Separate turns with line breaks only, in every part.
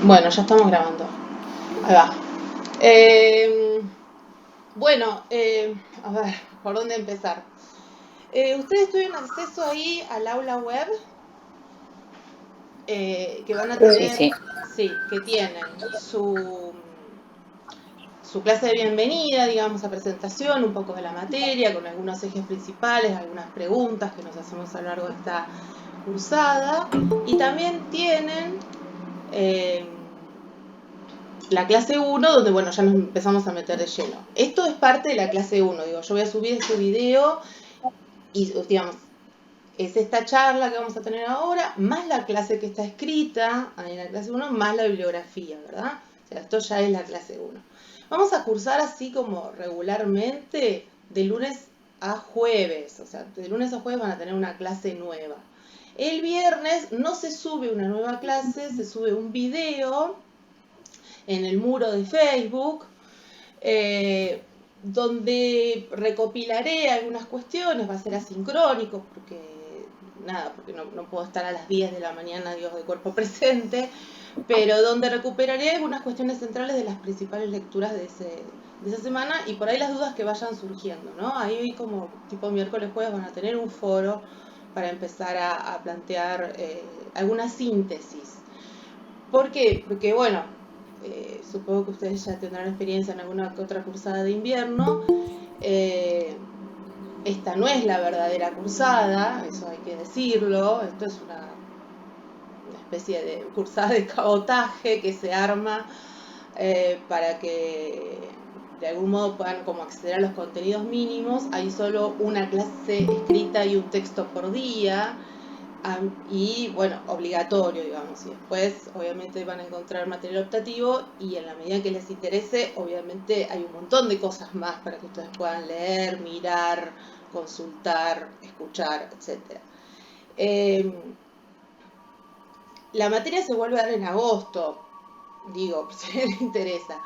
Bueno, ya estamos grabando. Ahí va. Eh, a ver, ¿por dónde empezar? Ustedes tuvieron acceso ahí al aula web que van a
Sí,
tener,
sí.
sí, que tienen su clase de bienvenida, digamos, a presentación, un poco de la materia, con algunos ejes principales, algunas preguntas que nos hacemos a lo largo de esta cursada. Y también tienen la clase 1, donde bueno, ya nos empezamos a meter de lleno. Esto es parte de la clase 1, digo, yo voy a subir este video y digamos, es esta charla que vamos a tener ahora, más la clase que está escrita en la clase 1, más la bibliografía, ¿verdad? O sea, esto ya es la clase 1. Vamos a cursar así como regularmente de lunes a jueves, o sea, de lunes a jueves van a tener una clase nueva. El viernes no se sube una nueva clase, se sube un video en el muro de Facebook, donde recopilaré algunas cuestiones, va a ser asincrónico, porque no puedo estar a las 10 de la mañana, Dios, de cuerpo presente, pero donde recuperaré algunas cuestiones centrales de las principales lecturas de esa semana y por ahí las dudas que vayan surgiendo, ¿no? Ahí como tipo miércoles, jueves van a tener un foro para empezar a plantear alguna síntesis. ¿Por qué? Porque bueno, supongo que ustedes ya tendrán experiencia en alguna otra cursada de invierno. Esta no es la verdadera cursada, eso hay que decirlo. Esto es una especie de cursada de cabotaje que se arma para que de algún modo puedan como acceder a los contenidos mínimos. Hay solo una clase escrita y un texto por día. Y bueno, obligatorio, digamos, y después obviamente van a encontrar material optativo y en la medida que les interese, obviamente hay un montón de cosas más para que ustedes puedan leer, mirar, consultar, escuchar, etc. La materia se vuelve a dar en agosto, digo, si les interesa.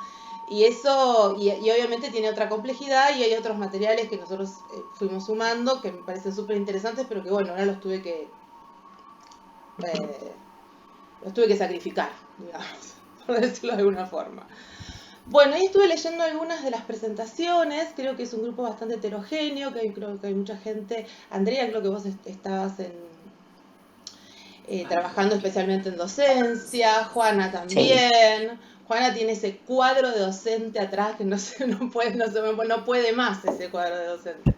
Y eso, y obviamente tiene otra complejidad y hay otros materiales que nosotros fuimos sumando que me parecen súper interesantes, pero que bueno, ahora los tuve que sacrificar, digamos, por decirlo de alguna forma. Bueno, ahí estuve leyendo algunas de las presentaciones, creo que es un grupo bastante heterogéneo, creo que hay mucha gente. Andrea, creo que vos estabas trabajando especialmente en docencia, Juana
Sí.
también. Juana tiene ese cuadro de docente atrás que no puede más ese cuadro de docente.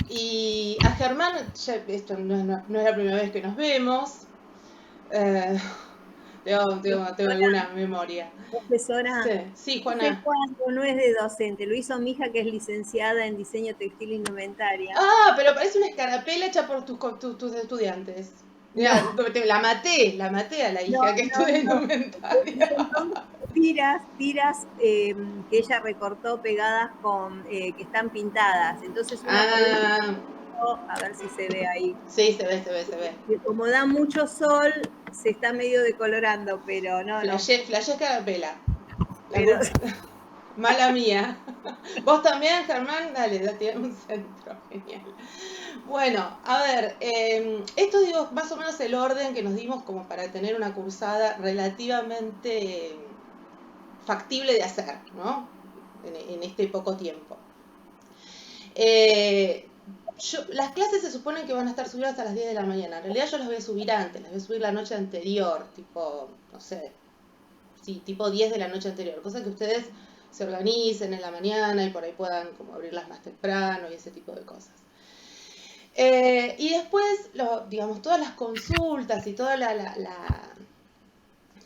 Y a Germán, esto no es la primera vez que nos vemos. Eh, tengo alguna memoria.
Profesora,
Sí,
ese
Juana.
cuadro no es de docente, lo hizo mi hija que es licenciada en diseño textil e indumentaria.
Ah, pero parece una escarapela hecha por tus estudiantes. Mirá,
No,
la maté a la
no,
hija que estudia
no.
indumentaria.
Son tiras que ella recortó pegadas que están pintadas. Entonces una por una,
Ah,
a ver si se ve ahí.
sí, se ve.
Y como da mucho sol, se está medio decolorando, pero no.
Flashé escarapela. La
Pero
culpa. Mala mía. ¿Vos también, Germán? Dale, tiene un centro. Genial. Bueno, a ver, esto digo más o menos el orden que nos dimos como para tener una cursada relativamente factible de hacer, ¿no? En este poco tiempo. Las clases se suponen que van a estar subidas a las 10 de la mañana. En realidad yo las voy a subir antes, las voy a subir la noche anterior, tipo, no sé, sí, tipo 10 de la noche anterior. Cosa que ustedes se organicen en la mañana y por ahí puedan como abrirlas más temprano y ese tipo de cosas. Y después, digamos, todas las consultas y toda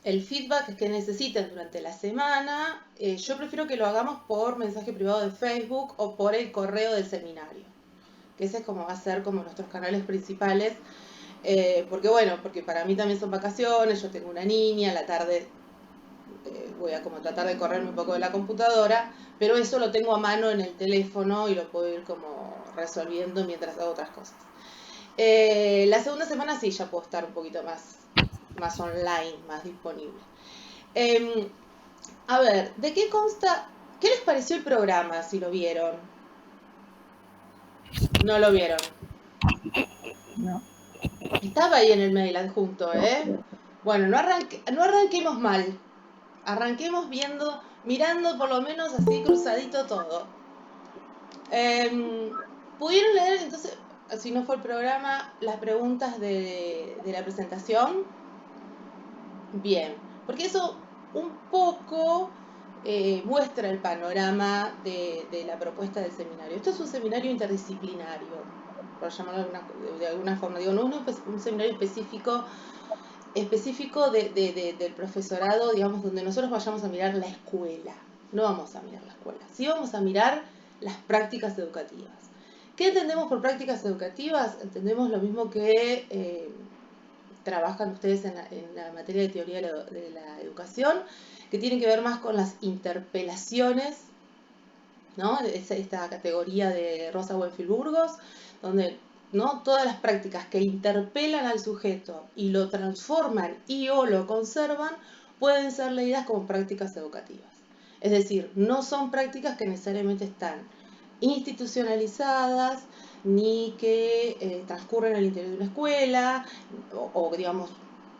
el feedback que necesiten durante la semana, yo prefiero que lo hagamos por mensaje privado de Facebook o por el correo del seminario, que ese es como va a ser como nuestros canales principales, porque para mí también son vacaciones, yo tengo una niña, a la tarde voy a como tratar de correrme un poco de la computadora, pero eso lo tengo a mano en el teléfono y lo puedo ir como resolviendo mientras hago otras cosas. La segunda semana sí ya puedo estar un poquito más online, más disponible. A ver, ¿de qué consta? ¿Qué les pareció el programa, si lo vieron? No lo vieron.
no.
Estaba ahí en el mail adjunto, ¿eh? Bueno, no arranquemos mal. Arranquemos mirando por lo menos así cruzadito todo. ¿Pudieron leer entonces, si no fue el programa, las preguntas de la presentación? Bien, porque eso un poco muestra el panorama de la propuesta del seminario. Esto es un seminario interdisciplinario, por llamarlo de alguna forma. Digo, no es un seminario específico del profesorado, digamos, donde nosotros vayamos a mirar la escuela. No vamos a mirar la escuela, sí vamos a mirar las prácticas educativas. ¿Qué entendemos por prácticas educativas? Entendemos lo mismo que trabajan ustedes en la materia de teoría de la educación, que tiene que ver más con las interpelaciones, ¿no? Esta categoría de Rosa Buenfield Burgos, donde, ¿no?, todas las prácticas que interpelan al sujeto y lo transforman y o lo conservan pueden ser leídas como prácticas educativas. Es decir, no son prácticas que necesariamente están institucionalizadas ni que transcurren al interior de una escuela o digamos,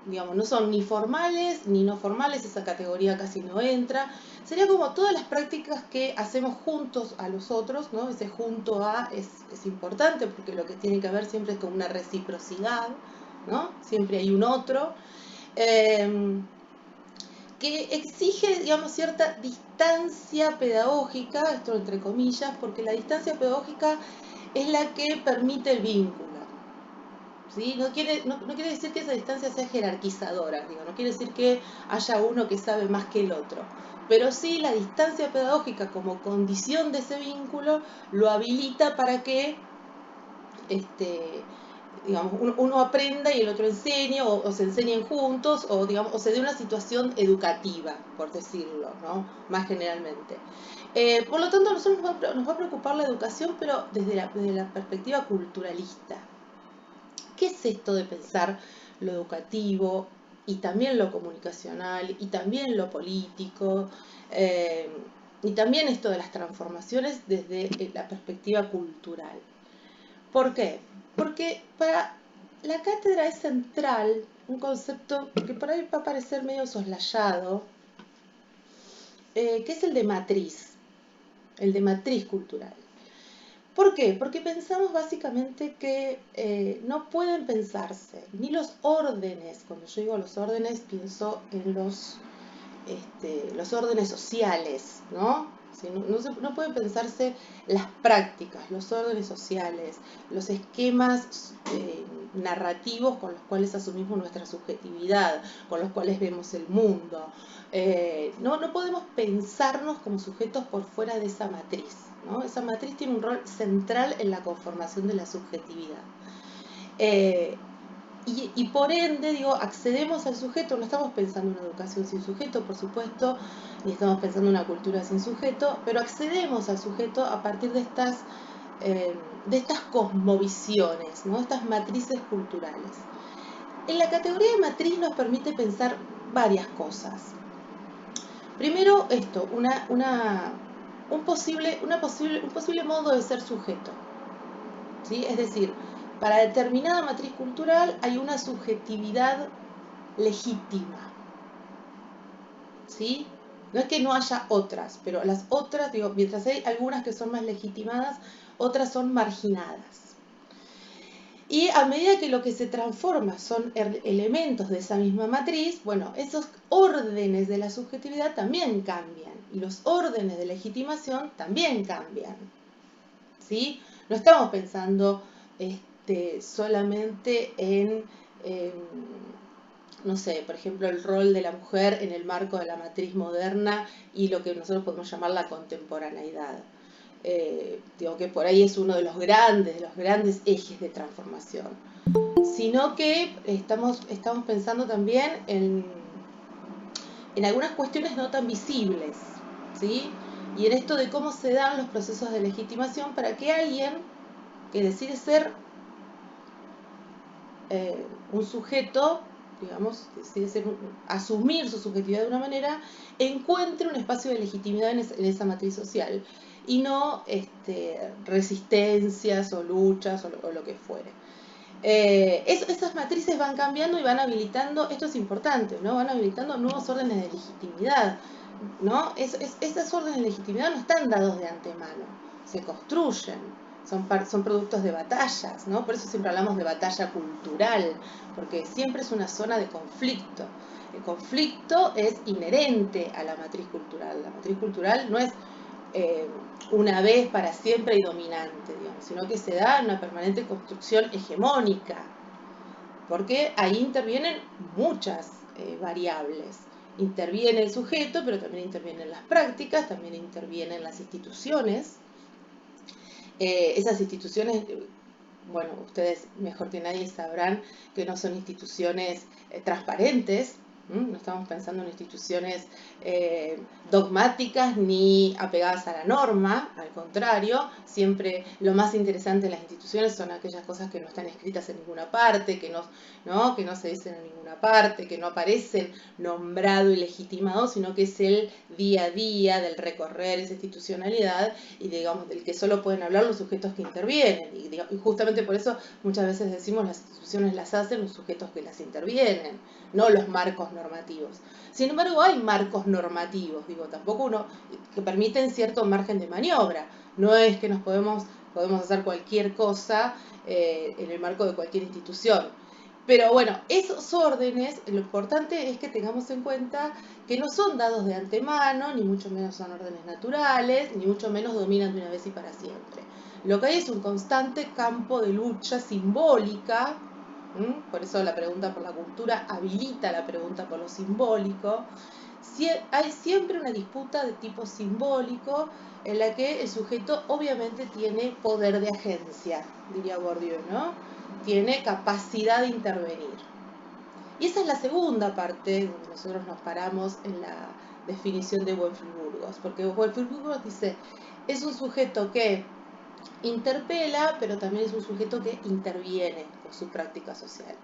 no son ni formales ni no formales, esa categoría casi no entra. Sería como todas las prácticas que hacemos juntos a los otros, ¿no? Ese junto a es importante porque lo que tiene que haber siempre es con una reciprocidad, ¿no? Siempre hay un otro. Que exige, digamos, cierta distancia pedagógica, esto entre comillas, porque la distancia pedagógica es la que permite el vínculo. ¿Sí? No quiere decir que esa distancia sea jerarquizadora, digo, no quiere decir que haya uno que sabe más que el otro, pero sí la distancia pedagógica como condición de ese vínculo lo habilita para que digamos, uno aprenda y el otro enseñe, o se enseñen juntos, o, digamos, o se dé una situación educativa, por decirlo, ¿no?, más generalmente. Por lo tanto, a nosotros nos va a preocupar la educación, pero desde la perspectiva culturalista. ¿Qué es esto de pensar lo educativo y también lo comunicacional y también lo político y también esto de las transformaciones desde la perspectiva cultural? ¿Por qué? Porque para la cátedra es central un concepto que por ahí va a parecer medio soslayado, que es el de matriz cultural. ¿Por qué? Porque pensamos básicamente que no pueden pensarse ni los órdenes, cuando yo digo los órdenes pienso en los órdenes sociales, ¿no? No pueden pensarse las prácticas, los órdenes sociales, los esquemas narrativos con los cuales asumimos nuestra subjetividad, con los cuales vemos el mundo. No podemos pensarnos como sujetos por fuera de esa matriz, ¿no? Esa matriz tiene un rol central en la conformación de la subjetividad. Y por ende, digo, accedemos al sujeto, no estamos pensando en una educación sin sujeto, por supuesto, ni estamos pensando en una cultura sin sujeto, pero accedemos al sujeto a partir de estas cosmovisiones, ¿no?, estas matrices culturales. En la categoría de matriz nos permite pensar varias cosas. Primero esto, un posible modo de ser sujeto, ¿sí? Es decir, para determinada matriz cultural hay una subjetividad legítima, ¿sí? No es que no haya otras, pero las otras, digo, mientras hay algunas que son más legitimadas, otras son marginadas. Y a medida que lo que se transforma son elementos de esa misma matriz, bueno, esos órdenes de la subjetividad también cambian y los órdenes de legitimación también cambian, ¿sí? No estamos pensando solamente en, no sé, por ejemplo, el rol de la mujer en el marco de la matriz moderna y lo que nosotros podemos llamar la contemporaneidad. Digo que por ahí es uno de los grandes ejes de transformación, sino que estamos pensando también en algunas cuestiones no tan visibles, ¿sí? Y en esto de cómo se dan los procesos de legitimación para que alguien que decide ser un sujeto, digamos, decide asumir su subjetividad de una manera, encuentre un espacio de legitimidad en esa matriz social y no resistencias o luchas o lo que fuere. Esas matrices van cambiando y van habilitando, esto es importante, ¿no? Van habilitando nuevos órdenes de legitimidad, ¿no? Esas órdenes de legitimidad no están dados de antemano, se construyen, son productos de batallas, ¿no? Por eso siempre hablamos de batalla cultural, porque siempre es una zona de conflicto. El conflicto es inherente a la matriz cultural. La matriz cultural no es una vez para siempre y dominante, digamos, sino que se da en una permanente construcción hegemónica, porque ahí intervienen muchas variables. Interviene el sujeto, pero también intervienen las prácticas, también intervienen las instituciones. Esas instituciones, bueno, ustedes mejor que nadie sabrán que no son instituciones transparentes. No estamos pensando en instituciones dogmáticas ni apegadas a la norma, al contrario, siempre lo más interesante de las instituciones son aquellas cosas que no están escritas en ninguna parte, que no se dicen en ninguna parte, que no aparecen nombrado y legitimado, sino que es el día a día del recorrer esa institucionalidad y digamos del que solo pueden hablar los sujetos que intervienen. Y justamente por eso muchas veces decimos las instituciones las hacen los sujetos que las intervienen, no los marcos normativos. Sin embargo, hay marcos normativos, tampoco que permiten cierto margen de maniobra. No es que podemos hacer cualquier cosa en el marco de cualquier institución. Pero bueno, esos órdenes, lo importante es que tengamos en cuenta que no son dados de antemano, ni mucho menos son órdenes naturales, ni mucho menos dominan de una vez y para siempre. Lo que hay es un constante campo de lucha simbólica. Por eso la pregunta por la cultura habilita la pregunta por lo simbólico. Hay siempre una disputa de tipo simbólico en la que el sujeto obviamente tiene poder de agencia, diría Bourdieu, ¿no? Tiene capacidad de intervenir. Y esa es la segunda parte donde nosotros nos paramos en la definición de Boethius-Burgos, porque Boethius-Burgos dice, es un sujeto que interpela, pero también es un sujeto que interviene con su práctica social,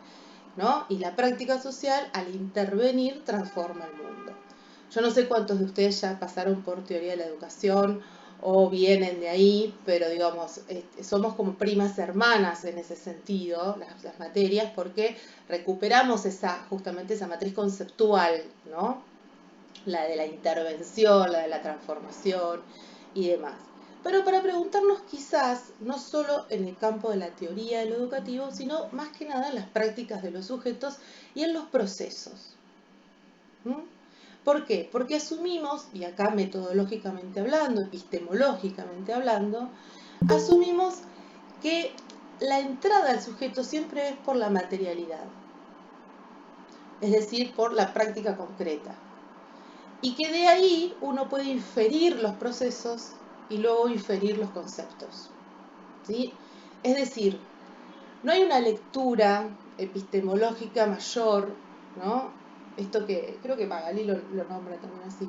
¿no? Y la práctica social, al intervenir, transforma el mundo. Yo no sé cuántos de ustedes ya pasaron por teoría de la educación o vienen de ahí, pero digamos, somos como primas hermanas en ese sentido, las materias, porque recuperamos justamente esa matriz conceptual, ¿no? La de la intervención, la de la transformación y demás. Pero para preguntarnos quizás, no solo en el campo de la teoría de lo educativo, sino más que nada en las prácticas de los sujetos y en los procesos. ¿Por qué? Porque asumimos, y acá metodológicamente hablando, epistemológicamente hablando, asumimos que la entrada al sujeto siempre es por la materialidad, es decir, por la práctica concreta. Y que de ahí uno puede inferir los procesos y luego inferir los conceptos, ¿sí? Es decir, no hay una lectura epistemológica mayor, ¿no? Esto que creo que Magalí lo nombra también así.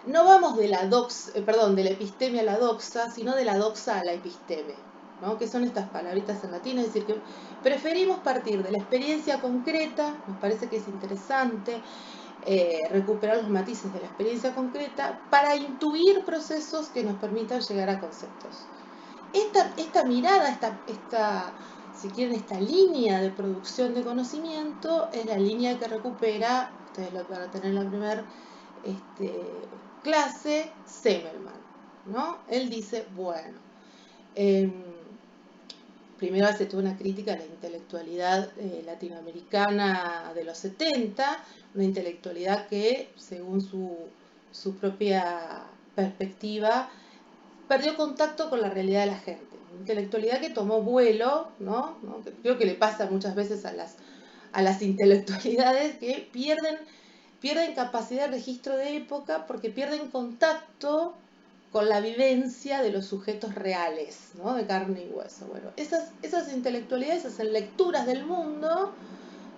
No vamos de la epistemia a la doxa, sino de la doxa a la episteme, ¿no? Que son estas palabritas en latín, es decir, que preferimos partir de la experiencia concreta, nos parece que es interesante recuperar los matices de la experiencia concreta para intuir procesos que nos permitan llegar a conceptos. Esta mirada, si quieren, esta línea de producción de conocimiento es la línea que recupera, ustedes lo van a tener en la primera clase, Semmelmann, ¿no? Él dice, bueno, primero hace toda una crítica a la intelectualidad latinoamericana de los 70, una intelectualidad que, según su propia perspectiva, perdió contacto con la realidad de la gente. Una intelectualidad que tomó vuelo, ¿no? Que creo que le pasa muchas veces a las intelectualidades que pierden capacidad de registro de época porque pierden contacto con la vivencia de los sujetos reales, ¿no? De carne y hueso. Bueno, esas intelectualidades hacen lecturas del mundo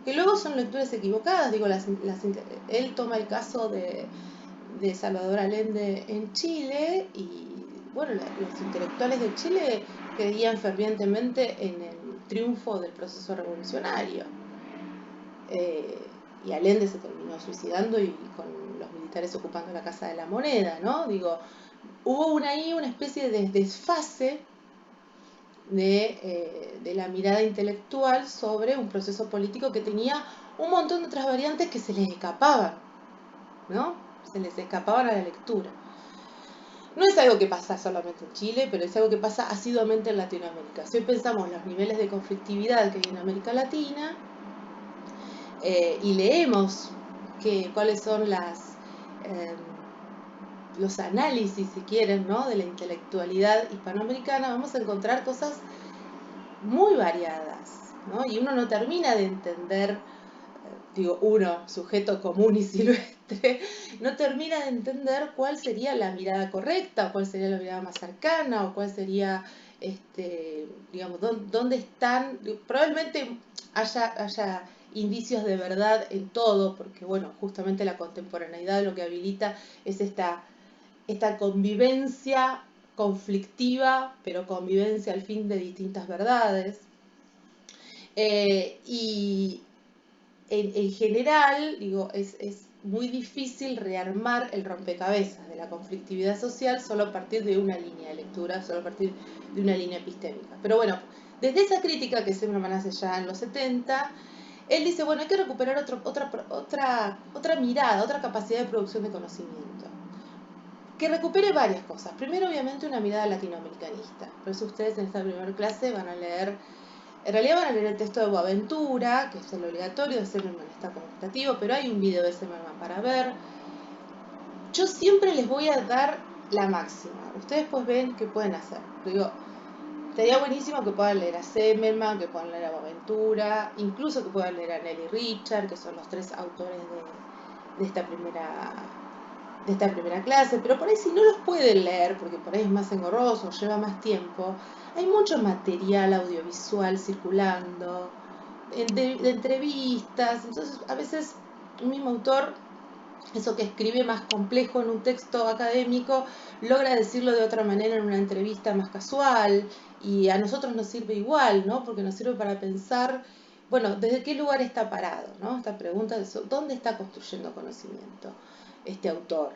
que luego son lecturas equivocadas. Él toma el caso de Salvador Allende en Chile y bueno, los intelectuales de Chile creían fervientemente en el triunfo del proceso revolucionario. Y Allende se terminó suicidando y con los militares ocupando la Casa de la Moneda, ¿no? Hubo ahí una especie de desfase de la mirada intelectual sobre un proceso político que tenía un montón de otras variantes que se les escapaban, ¿no? Se les escapaban a la lectura. No es algo que pasa solamente en Chile, pero es algo que pasa asiduamente en Latinoamérica. Si hoy pensamos los niveles de conflictividad que hay en América Latina y leemos cuáles son los análisis, si quieren, ¿no? de la intelectualidad hispanoamericana, vamos a encontrar cosas muy variadas, ¿no? Y uno no termina de entender, uno, sujeto común y silvestre, no termina de entender cuál sería la mirada correcta, o cuál sería la mirada más cercana, o cuál sería, digamos, dónde están. Probablemente haya indicios de verdad en todo, porque, bueno, justamente la contemporaneidad lo que habilita es esta convivencia conflictiva, pero convivencia al fin de distintas verdades. Y en general, es muy difícil rearmar el rompecabezas de la conflictividad social solo a partir de una línea de lectura, solo a partir de una línea epistémica. Pero bueno, desde esa crítica que Zimmermann hace ya en los 70, él dice, bueno, hay que recuperar otra mirada, otra capacidad de producción de conocimiento, que recupere varias cosas. Primero, obviamente, una mirada latinoamericanista. Por eso ustedes en esta primera clase van a leer, en realidad van a leer el texto de Boaventura, que es el obligatorio, de Zimmermann está como optativo, pero hay un video de Zimmermann para ver. Yo siempre les voy a dar la máxima. Ustedes pues ven qué pueden hacer. Estaría buenísimo que puedan leer a Zimmermann, que puedan leer a Boaventura, incluso que puedan leer a Nelly Richard, que son los tres autores de esta primera clase, pero por ahí si no los pueden leer, porque por ahí es más engorroso, lleva más tiempo, hay mucho material audiovisual circulando, de entrevistas, entonces a veces un mismo autor, eso que escribe más complejo en un texto académico, logra decirlo de otra manera en una entrevista más casual, y a nosotros nos sirve igual, ¿no? Porque nos sirve para pensar, bueno, ¿desde qué lugar está parado, ¿no? Esta pregunta de ¿dónde está construyendo conocimiento este autor?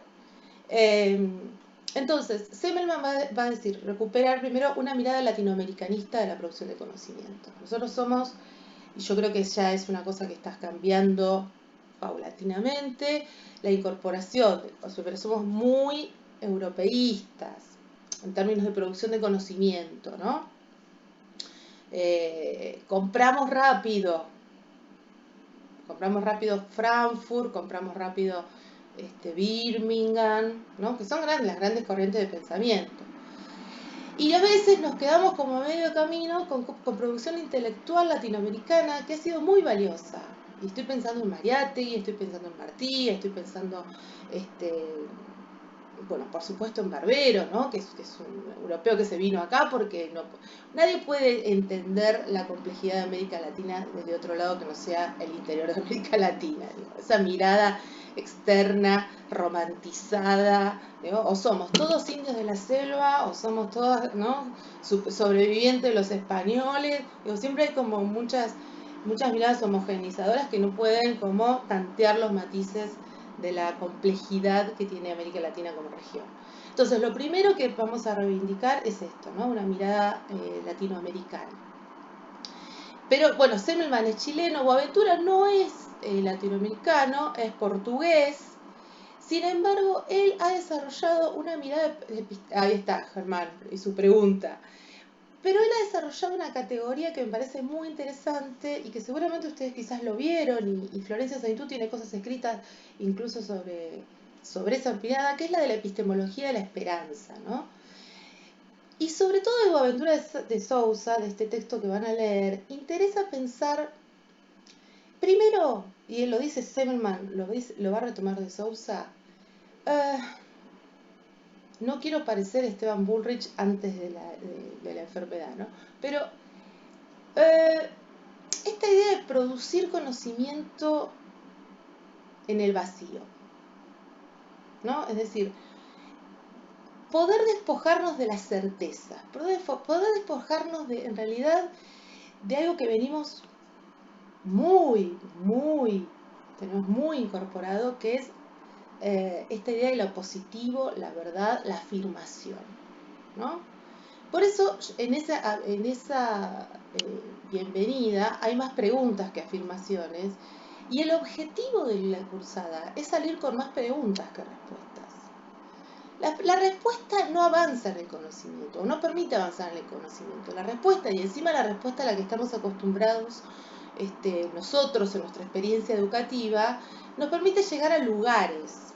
Entonces, Zimmermann va a decir, recuperar primero una mirada latinoamericanista de la producción de conocimiento. Nosotros somos, y yo creo que ya es una cosa que está cambiando paulatinamente, la incorporación, pero somos muy europeístas en términos de producción de conocimiento, ¿no? Compramos rápido Frankfurt, compramos rápido Birmingham, ¿no? Que son las grandes corrientes de pensamiento. Y a veces nos quedamos como a medio camino con producción intelectual latinoamericana que ha sido muy valiosa. Y estoy pensando en Mariátegui, estoy pensando en Martí, estoy pensando, bueno, por supuesto en Barbero, ¿no? que es un europeo que se vino acá porque nadie puede entender la complejidad de América Latina desde otro lado que no sea el interior de América Latina. Esa mirada externa, romantizada, ¿no? O somos todos indios de la selva, o somos todos, ¿no? sobrevivientes de los españoles. Siempre hay como muchas miradas homogenizadoras que no pueden como tantear los matices de la complejidad que tiene América Latina como región. Entonces, lo primero que vamos a reivindicar es esto, ¿no? Una mirada latinoamericana. Pero, bueno, Zimmermann es chileno, Boaventura no es latinoamericano, es portugués. Sin embargo, él ha desarrollado una mirada... Ahí está, Germán, y su pregunta. Pero él ha desarrollado una categoría que me parece muy interesante y que seguramente ustedes quizás lo vieron, y Florencia Saintú tiene cosas escritas incluso sobre esa mirada, que es la de la epistemología de la esperanza, ¿no? Y sobre todo de Boaventura de Sousa, de este texto que van a leer, interesa pensar, primero, y él lo dice Zimmermann, lo va a retomar de Sousa, no quiero parecer Esteban Bullrich antes de la enfermedad, ¿no? Pero esta idea de producir conocimiento en el vacío, ¿no? Es decir, poder despojarnos de la certeza, poder despojarnos en realidad de algo que venimos tenemos muy incorporado, que es esta idea de lo positivo, la verdad, la afirmación, ¿no? Por eso en esa bienvenida hay más preguntas que afirmaciones, y el objetivo de la cursada es salir con más preguntas que respuestas. La respuesta no avanza en el conocimiento, o no permite avanzar en el conocimiento. La respuesta, y encima la respuesta a la que estamos acostumbrados nosotros en nuestra experiencia educativa, nos permite llegar a lugares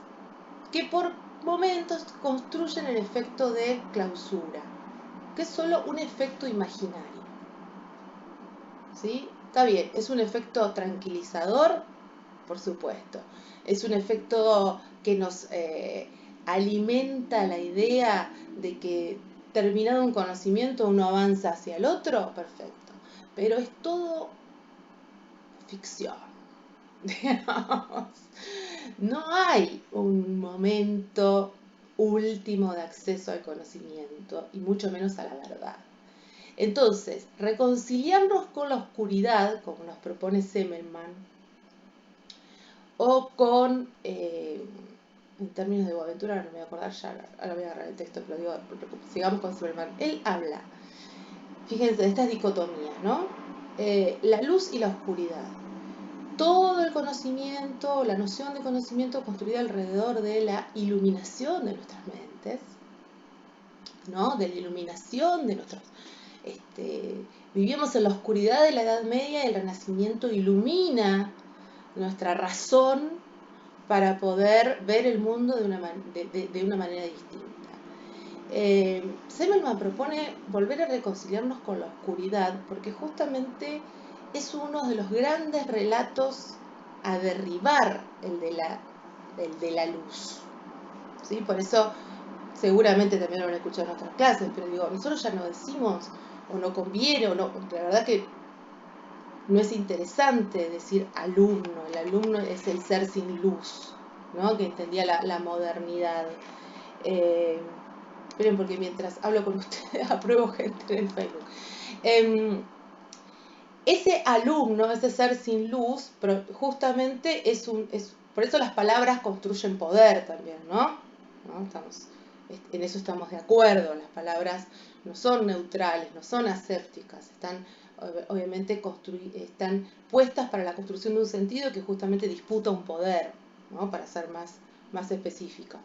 que por momentos construyen el efecto de clausura, que es solo un efecto imaginario. ¿Sí? Está bien, es un efecto tranquilizador, por supuesto. Es un efecto que nos alimenta la idea de que terminado un conocimiento uno avanza hacia el otro, perfecto. Pero es todo ficción. Digamos. No hay un momento último de acceso al conocimiento, y mucho menos a la verdad. Entonces, reconciliarnos con la oscuridad, como nos propone Semmelman, o con, en términos de Boaventura, no me voy a acordar ya, ahora voy a agarrar el texto, pero digo, sigamos con Semmelman. Él habla, fíjense, de estas dicotomías, ¿no? La luz y la oscuridad. Todo el conocimiento, la noción de conocimiento construida alrededor de la iluminación de nuestras mentes, ¿no? De la iluminación de nuestros... vivimos en la oscuridad de la Edad Media y el Renacimiento ilumina nuestra razón para poder ver el mundo de una manera distinta. Semmelman propone volver a reconciliarnos con la oscuridad porque justamente es uno de los grandes relatos a derribar el de la luz. ¿Sí? Por eso seguramente también lo han escuchado en otras clases, pero digo, nosotros ya no decimos o no conviene, o no, la verdad que no es interesante decir alumno. El alumno es el ser sin luz, ¿no? Que entendía la modernidad. Esperen, porque mientras hablo con ustedes apruebo gente en el Facebook. Ese alumno, ese ser sin luz, justamente por eso las palabras construyen poder también, ¿no? En eso estamos de acuerdo. Las palabras no son neutrales, no son asépticas, están obviamente están puestas para la construcción de un sentido que justamente disputa un poder, ¿no? Para ser más específico.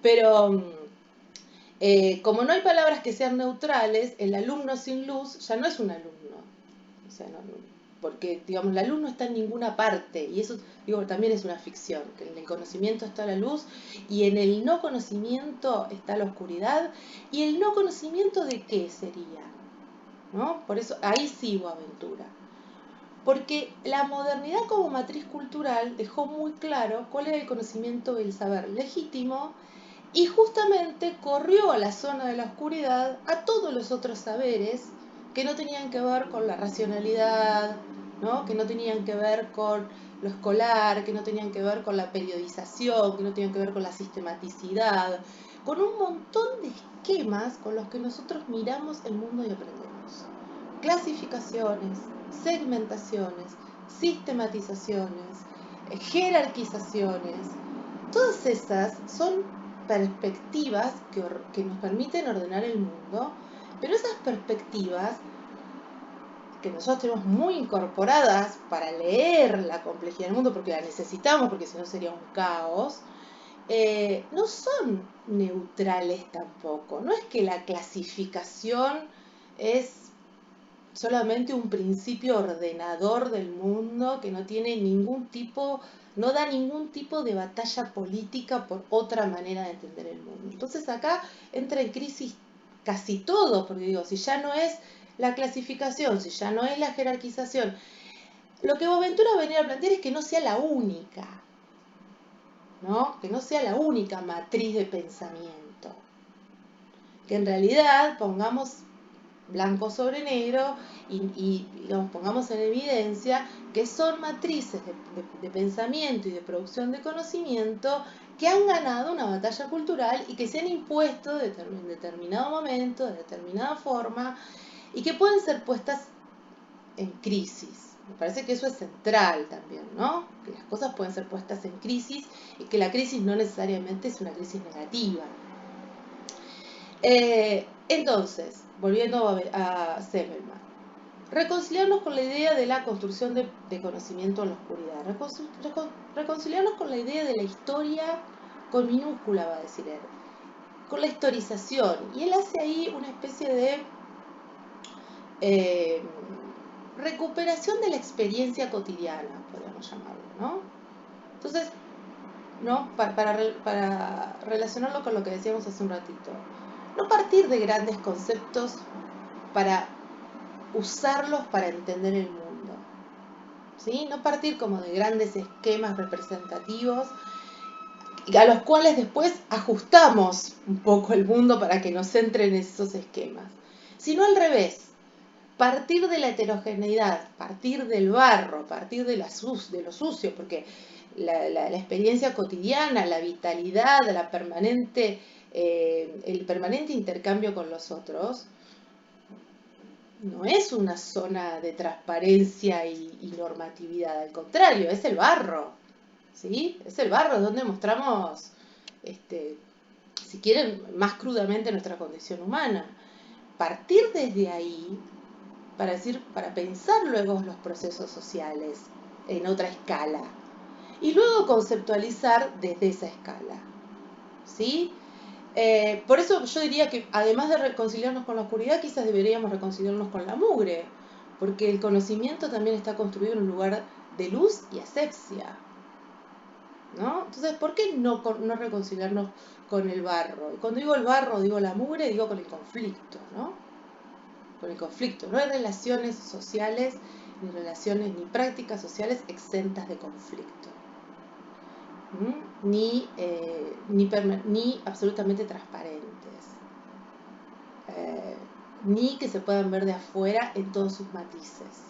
Pero como no hay palabras que sean neutrales, el alumno sin luz ya no es un alumno. O sea, porque, digamos, la luz no está en ninguna parte, y eso, digo, también es una ficción, que en el conocimiento está la luz, y en el no conocimiento está la oscuridad, y el no conocimiento ¿de qué sería? ¿No? Por eso, ahí sí Boaventura. Porque la modernidad como matriz cultural dejó muy claro cuál era el conocimiento del saber legítimo, y justamente corrió a la zona de la oscuridad a todos los otros saberes que no tenían que ver con la racionalidad, ¿no? Que no tenían que ver con lo escolar, que no tenían que ver con la periodización, que no tenían que ver con la sistematicidad, con un montón de esquemas con los que nosotros miramos el mundo y aprendemos. Clasificaciones, segmentaciones, sistematizaciones, jerarquizaciones, todas esas son perspectivas que nos permiten ordenar el mundo, pero esas perspectivas que nosotros tenemos muy incorporadas para leer la complejidad del mundo, porque la necesitamos, porque si no sería un caos, no son neutrales tampoco. No es que la clasificación es solamente un principio ordenador del mundo que no tiene no da ningún tipo de batalla política por otra manera de entender el mundo. Entonces acá entra en crisis casi todo, porque digo, si ya no es la clasificación, si ya no es la jerarquización, lo que Boaventura venía a plantear es que no sea la única, ¿no? Que no sea la única matriz de pensamiento. Que en realidad pongamos blanco sobre negro y los pongamos en evidencia que son matrices de pensamiento y de producción de conocimiento que han ganado una batalla cultural y que se han impuesto en determinado momento, de determinada forma, y que pueden ser puestas en crisis. Me parece que eso es central también, ¿no? Que las cosas pueden ser puestas en crisis y que la crisis no necesariamente es una crisis negativa. Entonces, volviendo a Semelman, reconciliarnos con la idea de la construcción de conocimiento en la oscuridad, reconciliarnos con la idea de la historia con minúscula, va a decir él, con la historización, y él hace ahí una especie de recuperación de la experiencia cotidiana, podríamos llamarlo, ¿no? Entonces, ¿no? Para relacionarlo con lo que decíamos hace un ratito, no partir de grandes conceptos para usarlos para entender el mundo, ¿sí? No partir como de grandes esquemas representativos a los cuales después ajustamos un poco el mundo para que nos entren esos esquemas, sino al revés, partir de la heterogeneidad, partir del barro, partir de lo sucio, porque la experiencia cotidiana, la vitalidad, el permanente intercambio con los otros, no es una zona de transparencia y normatividad, al contrario, es el barro, ¿sí? Es el barro donde mostramos, si quieren, más crudamente nuestra condición humana. Partir desde ahí para pensar luego los procesos sociales en otra escala y luego conceptualizar desde esa escala, ¿sí? Por eso yo diría que además de reconciliarnos con la oscuridad, quizás deberíamos reconciliarnos con la mugre, porque el conocimiento también está construido en un lugar de luz y asepsia, ¿no? Entonces, ¿por qué no reconciliarnos con el barro? Y cuando digo el barro, digo la mugre, digo con el conflicto, ¿no? Con el conflicto. No hay relaciones sociales, ni prácticas sociales exentas de conflicto. Ni absolutamente transparentes, ni que se puedan ver de afuera en todos sus matices,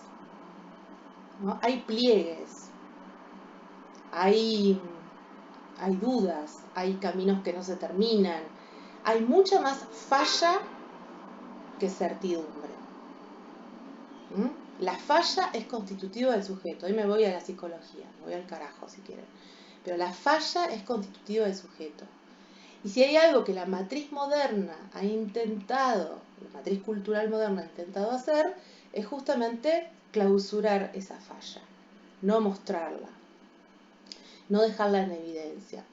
¿no? Hay pliegues, hay dudas, hay caminos que no se terminan, hay mucha más falla que certidumbre. La falla es constitutiva del sujeto. Hoy me voy a la psicología, me voy al carajo si quieren. Pero la falla es constitutiva del sujeto. Y si hay algo que la matriz moderna ha intentado, la matriz cultural moderna ha intentado hacer, es justamente clausurar esa falla, no mostrarla, no dejarla en evidencia.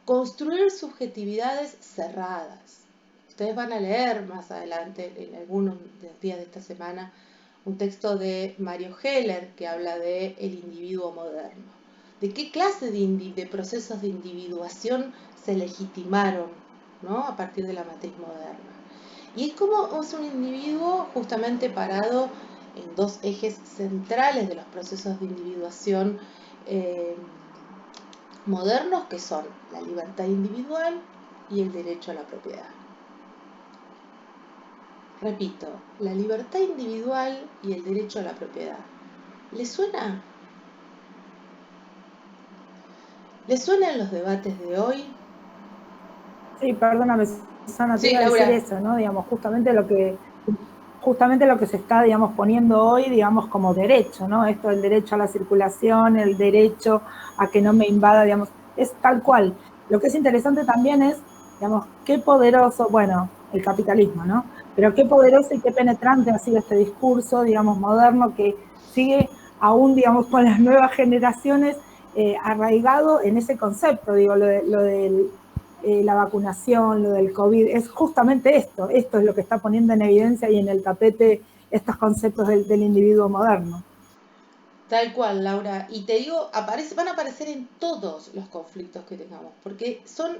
Construir subjetividades cerradas. Ustedes van a leer más adelante, en algunos días de esta semana, un texto de Mario Heller que habla de el individuo moderno. ¿De qué clase de procesos de individuación se legitimaron, ¿no? A partir de la matriz moderna? Y es como es un individuo justamente parado en dos ejes centrales de los procesos de individuación modernos, que son la libertad individual y el derecho a la propiedad. Repito, la libertad individual y el derecho a la propiedad. ¿Les suena? ¿Les suenan los debates de hoy?
Sí, perdóname, Susana, te iba a
Laura.
decir eso, ¿no? Digamos, justamente lo que se está, digamos, poniendo hoy, digamos, como derecho, ¿no? Esto del derecho a la circulación, el derecho a que no me invada, digamos, es tal cual. Lo que es interesante también es, digamos, qué poderoso, bueno, el capitalismo, ¿no? Pero qué poderoso y qué penetrante ha sido este discurso, digamos, moderno, que sigue aún, digamos, con las nuevas generaciones arraigado en ese concepto, digo, lo del la vacunación, lo del COVID, es justamente esto es lo que está poniendo en evidencia y en el tapete estos conceptos del individuo moderno.
Tal cual, Laura. Y te digo, van a aparecer en todos los conflictos que tengamos, porque son,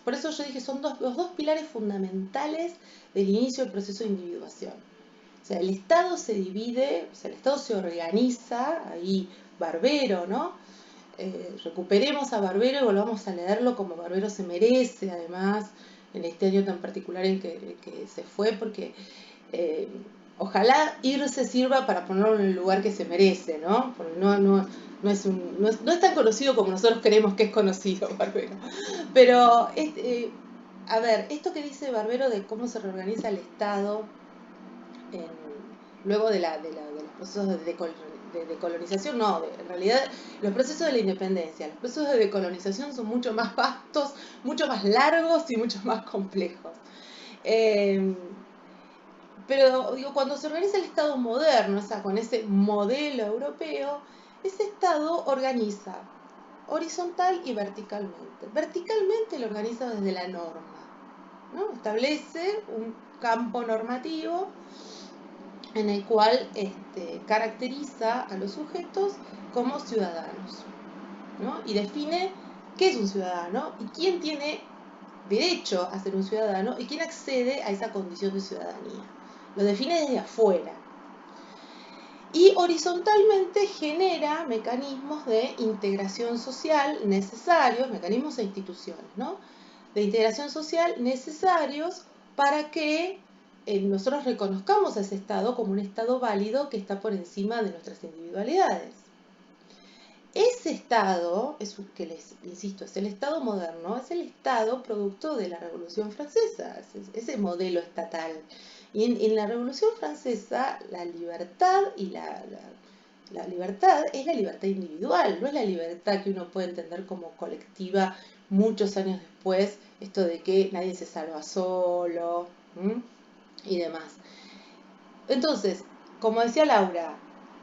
por eso yo dije, son los dos pilares fundamentales del inicio del proceso de individuación. O sea, el Estado se divide, o sea, el Estado se organiza, ahí Barbero, ¿no? Recuperemos a Barbero y volvamos a leerlo como Barbero se merece, además, en este año tan particular en que se fue, porque ojalá irse sirva para ponerlo en el lugar que se merece, ¿no? Porque no es tan conocido como nosotros creemos que es conocido, Barbero. Pero, a ver, esto que dice Barbero de cómo se reorganiza el Estado luego de los procesos de decolonización, no, en realidad los procesos de la independencia, los procesos de decolonización son mucho más vastos, mucho más largos y mucho más complejos. Eh, pero digo, cuando se organiza el Estado moderno, o sea, con ese modelo europeo, ese Estado organiza horizontal y verticalmente. Verticalmente lo organiza desde la norma, ¿no? Establece un campo normativo en el cual caracteriza a los sujetos como ciudadanos, ¿no? Y define qué es un ciudadano y quién tiene derecho a ser un ciudadano y quién accede a esa condición de ciudadanía. Lo define desde afuera. Y horizontalmente genera mecanismos de integración social necesarios, mecanismos e instituciones, ¿no? De integración social necesarios para que nosotros reconozcamos a ese Estado como un Estado válido que está por encima de nuestras individualidades. Ese Estado, que les insisto, es el Estado moderno, es el Estado producto de la Revolución Francesa, ese modelo estatal. Y en la Revolución Francesa, la libertad y la libertad es la libertad individual, no es la libertad que uno puede entender como colectiva muchos años después, esto de que nadie se salva solo, y demás. Entonces, como decía Laura,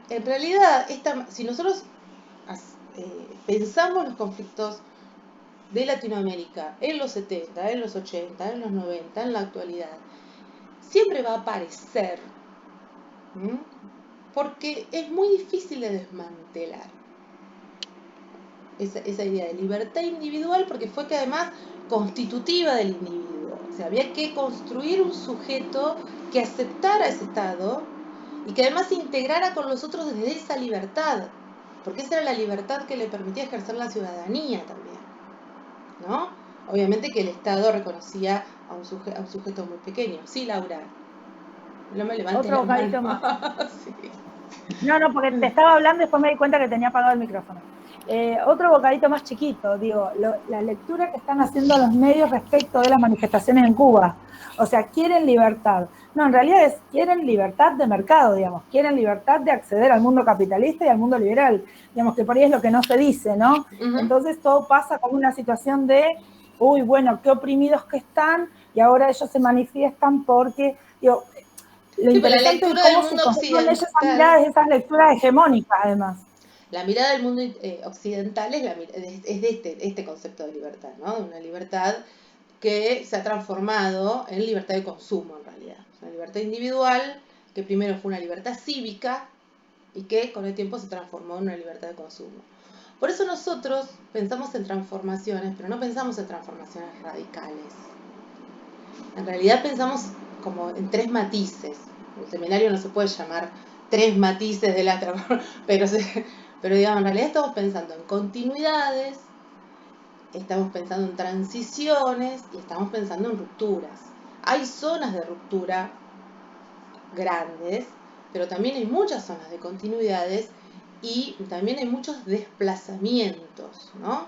en realidad, si nosotros pensamos los conflictos de Latinoamérica en los 70, en los 80, en los 90, en la actualidad, siempre va a aparecer, porque es muy difícil de desmantelar esa idea de libertad individual, porque fue que además constitutiva del individuo. O sea, había que construir un sujeto que aceptara ese Estado y que además se integrara con los otros desde esa libertad, porque esa era la libertad que le permitía ejercer la ciudadanía también, ¿no? Obviamente que el Estado reconocía a un sujeto muy pequeño. Sí, Laura, no me levantes
Otro
la
bocadito
mano.
más.
Sí.
No, porque te estaba hablando y después me di cuenta que tenía apagado el micrófono. Otro bocadito más chiquito, digo, la lectura que están haciendo los medios respecto de las manifestaciones en Cuba. O sea, quieren libertad. No, en realidad quieren libertad de mercado, digamos, quieren libertad de acceder al mundo capitalista y al mundo liberal, digamos, que por ahí es lo que no se dice, ¿no? Entonces todo pasa como una situación de, uy, bueno, qué oprimidos que están y ahora ellos se manifiestan porque, digo, lo interesante es cómo se construyen esas miradas, esas lecturas hegemónicas, además.
La mirada del mundo occidental es de este concepto de libertad, ¿no? Una libertad que se ha transformado en libertad de consumo, en realidad. Una libertad individual que primero fue una libertad cívica y que con el tiempo se transformó en una libertad de consumo. Por eso nosotros pensamos en transformaciones, pero no pensamos en transformaciones radicales. En realidad pensamos como en tres matices. El seminario no se puede llamar tres matices de la transformación, pero digamos, en realidad estamos pensando en continuidades, estamos pensando en transiciones y estamos pensando en rupturas. Hay zonas de ruptura grandes, pero también hay muchas zonas de continuidades y también hay muchos desplazamientos, ¿no?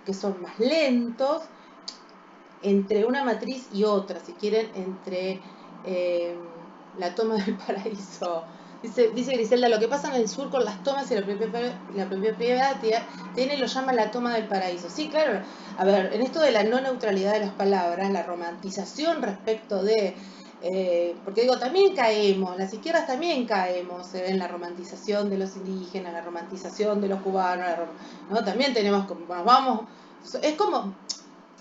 Que son más lentos entre una matriz y otra, si quieren, entre la toma del paraíso. Dice Griselda, lo que pasa en el sur con las tomas y la propiedad tiene lo llama la toma del paraíso. Sí, claro. A ver, en esto de la no neutralidad de las palabras, la romantización respecto de... porque digo, también caemos, las izquierdas también caemos en la romantización de los indígenas, la romantización de los cubanos, ¿no? También tenemos, vamos, es como...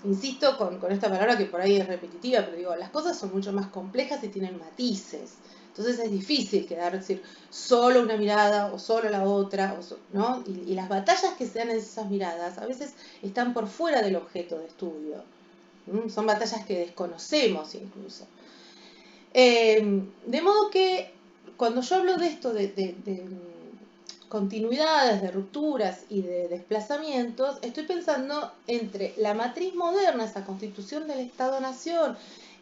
Insisto con esta palabra que por ahí es repetitiva, pero digo, las cosas son mucho más complejas y tienen matices. Entonces es difícil decir solo una mirada o solo la otra, ¿no? Y las batallas que se dan en esas miradas a veces están por fuera del objeto de estudio. Son batallas que desconocemos incluso. De modo que cuando yo hablo de esto, de continuidades, de rupturas y de desplazamientos, estoy pensando entre la matriz moderna, esa constitución del Estado-Nación,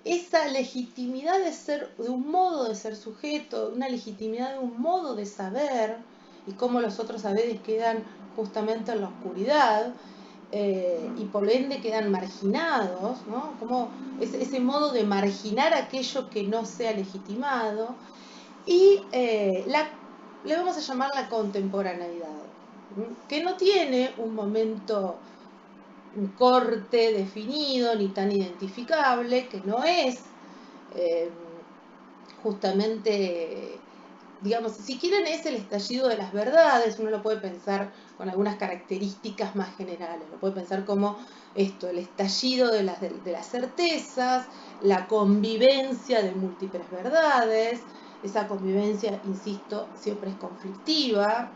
esa legitimidad de ser, de un modo de ser sujeto, una legitimidad de un modo de saber, y cómo los otros saberes quedan justamente en la oscuridad, y por ende quedan marginados, ¿no? Como ese modo de marginar aquello que no sea legitimado, y le vamos a llamar la contemporaneidad, que no tiene un momento, un corte definido ni tan identificable, que no es justamente, digamos, si quieren es el estallido de las verdades, uno lo puede pensar con algunas características más generales, lo puede pensar como esto, el estallido de las certezas, la convivencia de múltiples verdades, esa convivencia, insisto, siempre es conflictiva,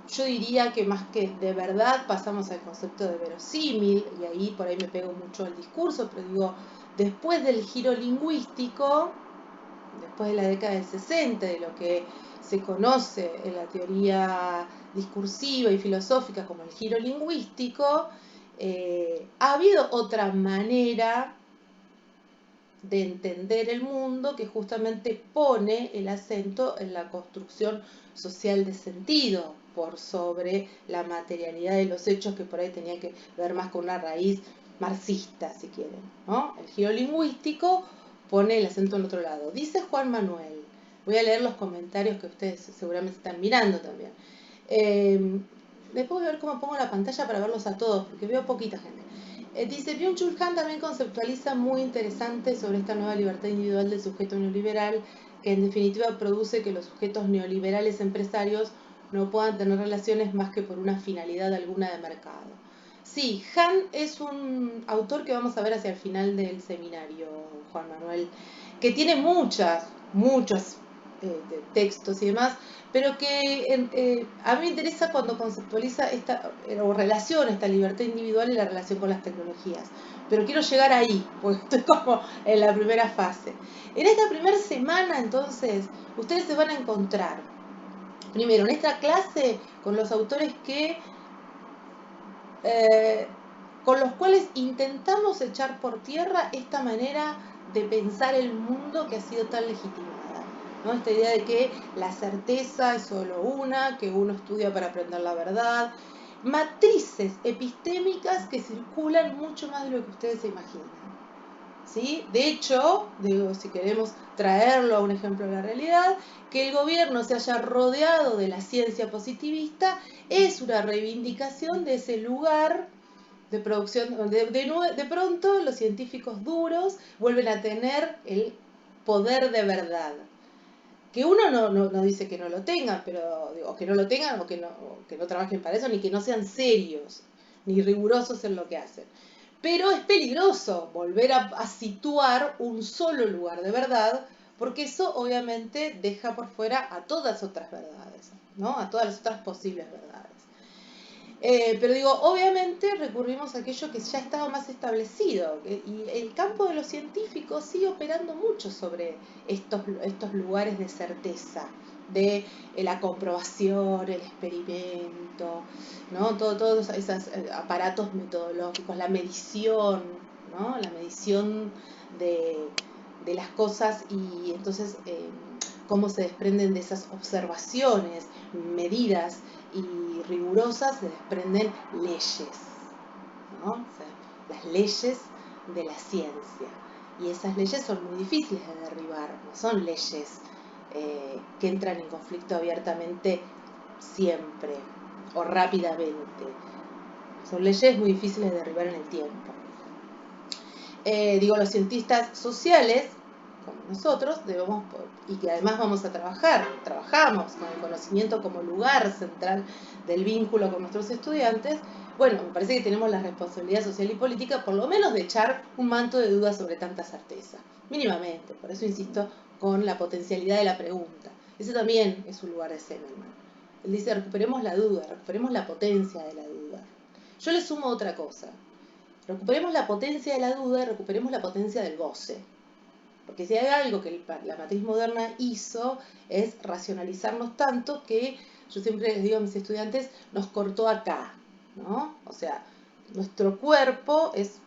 yo diría que más que de verdad pasamos al concepto de verosímil, y ahí por ahí me pego mucho al discurso, pero digo, después del giro lingüístico, después de la década del 60, de lo que se conoce en la teoría discursiva y filosófica como el giro lingüístico, ha habido otra manera de entender el mundo que justamente pone el acento en la construcción social de sentido por sobre la materialidad de los hechos, que por ahí tenía que ver más con una raíz marxista, si quieren, ¿no? El giro lingüístico pone el acento en otro lado. Dice Juan Manuel, voy a leer los comentarios que ustedes seguramente están mirando también. Después voy a ver cómo pongo la pantalla para verlos a todos, porque veo poquita gente. Dice, Byung-Chul Han también conceptualiza muy interesante sobre esta nueva libertad individual del sujeto neoliberal, que en definitiva produce que los sujetos neoliberales empresarios no puedan tener relaciones más que por una finalidad alguna de mercado. Sí, Han es un autor que vamos a ver hacia el final del seminario, Juan Manuel, que tiene muchos textos y demás, pero que a mí me interesa cuando conceptualiza o relaciona esta libertad individual y la relación con las tecnologías. Pero quiero llegar ahí, porque estoy como en la primera fase. En esta primera semana, entonces, ustedes se van a encontrar, primero, en esta clase, con los autores con los cuales intentamos echar por tierra esta manera de pensar el mundo que ha sido tan legitimada, ¿no? Esta idea de que la certeza es solo una, que uno estudia para aprender la verdad, matrices epistémicas que circulan mucho más de lo que ustedes se imaginan, ¿sí? De hecho, digo, si queremos traerlo a un ejemplo de la realidad, que el gobierno se haya rodeado de la ciencia positivista es una reivindicación de ese lugar de producción. De pronto los científicos duros vuelven a tener el poder de verdad, que uno no dice que no lo tengan, pero o que no lo tengan o que no trabajen para eso, ni que no sean serios ni rigurosos en lo que hacen. Pero es peligroso volver a situar un solo lugar de verdad, porque eso obviamente deja por fuera a todas otras verdades, ¿no? A todas las otras posibles verdades. Pero digo, obviamente recurrimos a aquello que ya estaba más establecido, y el campo de los científicos sigue operando mucho sobre estos lugares de certeza, de la comprobación, el experimento, ¿no? Todos esos aparatos metodológicos, la medición, ¿no? La medición de las cosas, y entonces cómo se desprenden de esas observaciones medidas y rigurosas, se desprenden leyes, ¿no? O sea, las leyes de la ciencia. Y esas leyes son muy difíciles de derribar, no son leyes que entran en conflicto abiertamente siempre o rápidamente. Son leyes muy difíciles de derribar en el tiempo. Los cientistas sociales, como nosotros, debemos, y que además trabajamos con el conocimiento como lugar central del vínculo con nuestros estudiantes. Bueno, me parece que tenemos la responsabilidad social y política, por lo menos, de echar un manto de dudas sobre tanta certeza, mínimamente. Por eso insisto con la potencialidad de la pregunta. Ese también es un lugar de Semelman. Él dice, recuperemos la duda, recuperemos la potencia de la duda. Yo le sumo otra cosa. Recuperemos la potencia de la duda y recuperemos la potencia del goce. Porque si hay algo que la matriz moderna hizo, es racionalizarnos tanto que, yo siempre les digo a mis estudiantes, nos cortó acá, ¿no? O sea, nuestro cuerpo es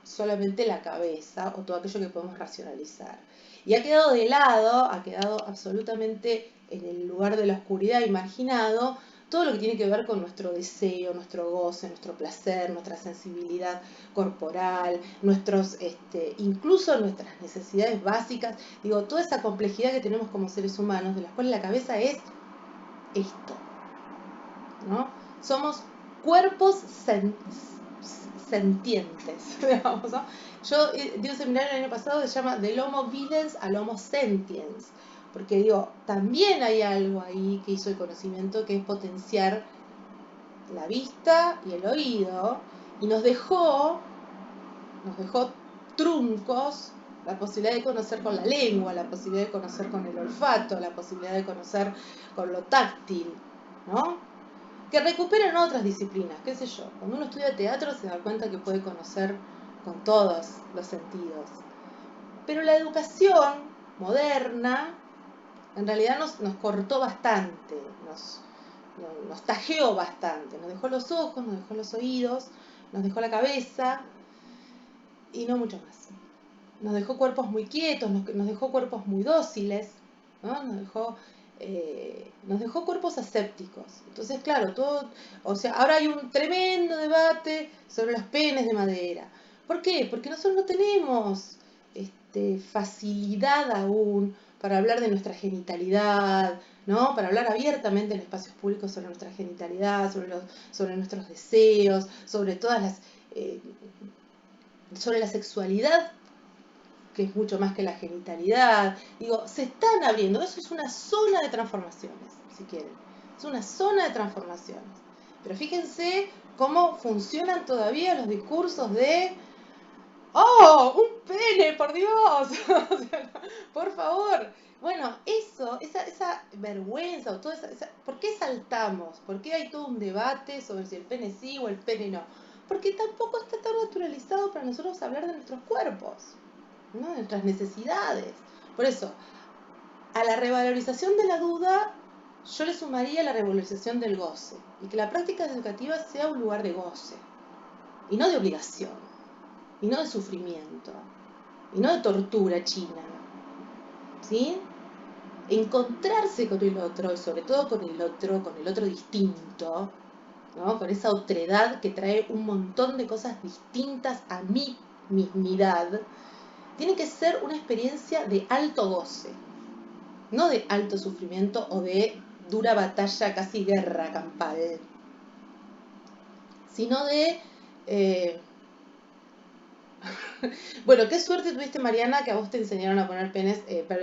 solamente la cabeza o todo aquello que podemos racionalizar. Y ha quedado de lado, ha quedado absolutamente en el lugar de la oscuridad, imaginado, todo lo que tiene que ver con nuestro deseo, nuestro goce, nuestro placer, nuestra sensibilidad corporal, incluso nuestras necesidades básicas, toda esa complejidad que tenemos como seres humanos, de las cuales la cabeza es esto, ¿no? Somos cuerpos sentientes, digamos, ¿no? Yo di un seminario el año pasado que se llama Del Homo Videns al Homo Sentiens, porque digo, también hay algo ahí que hizo el conocimiento, que es potenciar la vista y el oído, y nos dejó truncos la posibilidad de conocer con la lengua, la posibilidad de conocer con el olfato, la posibilidad de conocer con lo táctil, ¿no? Que recuperan otras disciplinas, qué sé yo. Cuando uno estudia teatro se da cuenta que puede conocer con todos los sentidos. Pero la educación moderna en realidad nos cortó bastante, nos tajeó bastante, nos dejó los ojos, nos dejó los oídos, nos dejó la cabeza y no mucho más. Nos dejó cuerpos muy quietos, nos dejó cuerpos muy dóciles, ¿no? Nos dejó cuerpos asépticos. Entonces, claro, ahora hay un tremendo debate sobre los penes de madera. ¿Por qué? Porque nosotros no tenemos facilidad aún para hablar de nuestra genitalidad, ¿no? Para hablar abiertamente en espacios públicos sobre nuestra genitalidad, sobre nuestros deseos, sobre sobre la sexualidad, que es mucho más que la genitalidad. Digo, se están abriendo, eso es una zona de transformaciones, si quieren. Es una zona de transformaciones. Pero fíjense cómo funcionan todavía los discursos de ¡oh, un pene, por Dios! Por favor. Bueno, esa vergüenza, o toda ¿por qué saltamos? ¿Por qué hay todo un debate sobre si el pene sí o el pene no? Porque tampoco está tan naturalizado para nosotros hablar de nuestros cuerpos, ¿no? De nuestras necesidades. Por eso, a la revalorización de la duda, yo le sumaría la revalorización del goce. Y que la práctica educativa sea un lugar de goce, y no de obligación, y no de sufrimiento, y no de tortura china, ¿sí? Encontrarse con el otro, y sobre todo con el otro distinto, ¿no? Con esa otredad que trae un montón de cosas distintas a mi mismidad, tiene que ser una experiencia de alto goce, no de alto sufrimiento o de dura batalla, casi guerra campal, sino de bueno, qué suerte tuviste, Mariana, que a vos te enseñaron a poner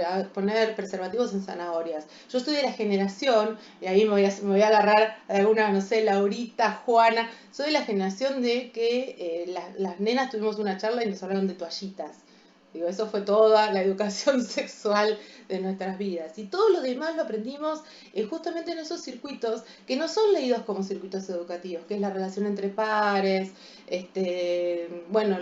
a poner preservativos en zanahorias. Yo soy de la generación, y ahí me voy a agarrar a alguna, no sé, Laurita, Juana, soy de la generación de que las nenas tuvimos una charla y nos hablaron de toallitas. Digo, eso fue toda la educación sexual de nuestras vidas. Y todo lo demás lo aprendimos justamente en esos circuitos que no son leídos como circuitos educativos, que es la relación entre pares, bueno,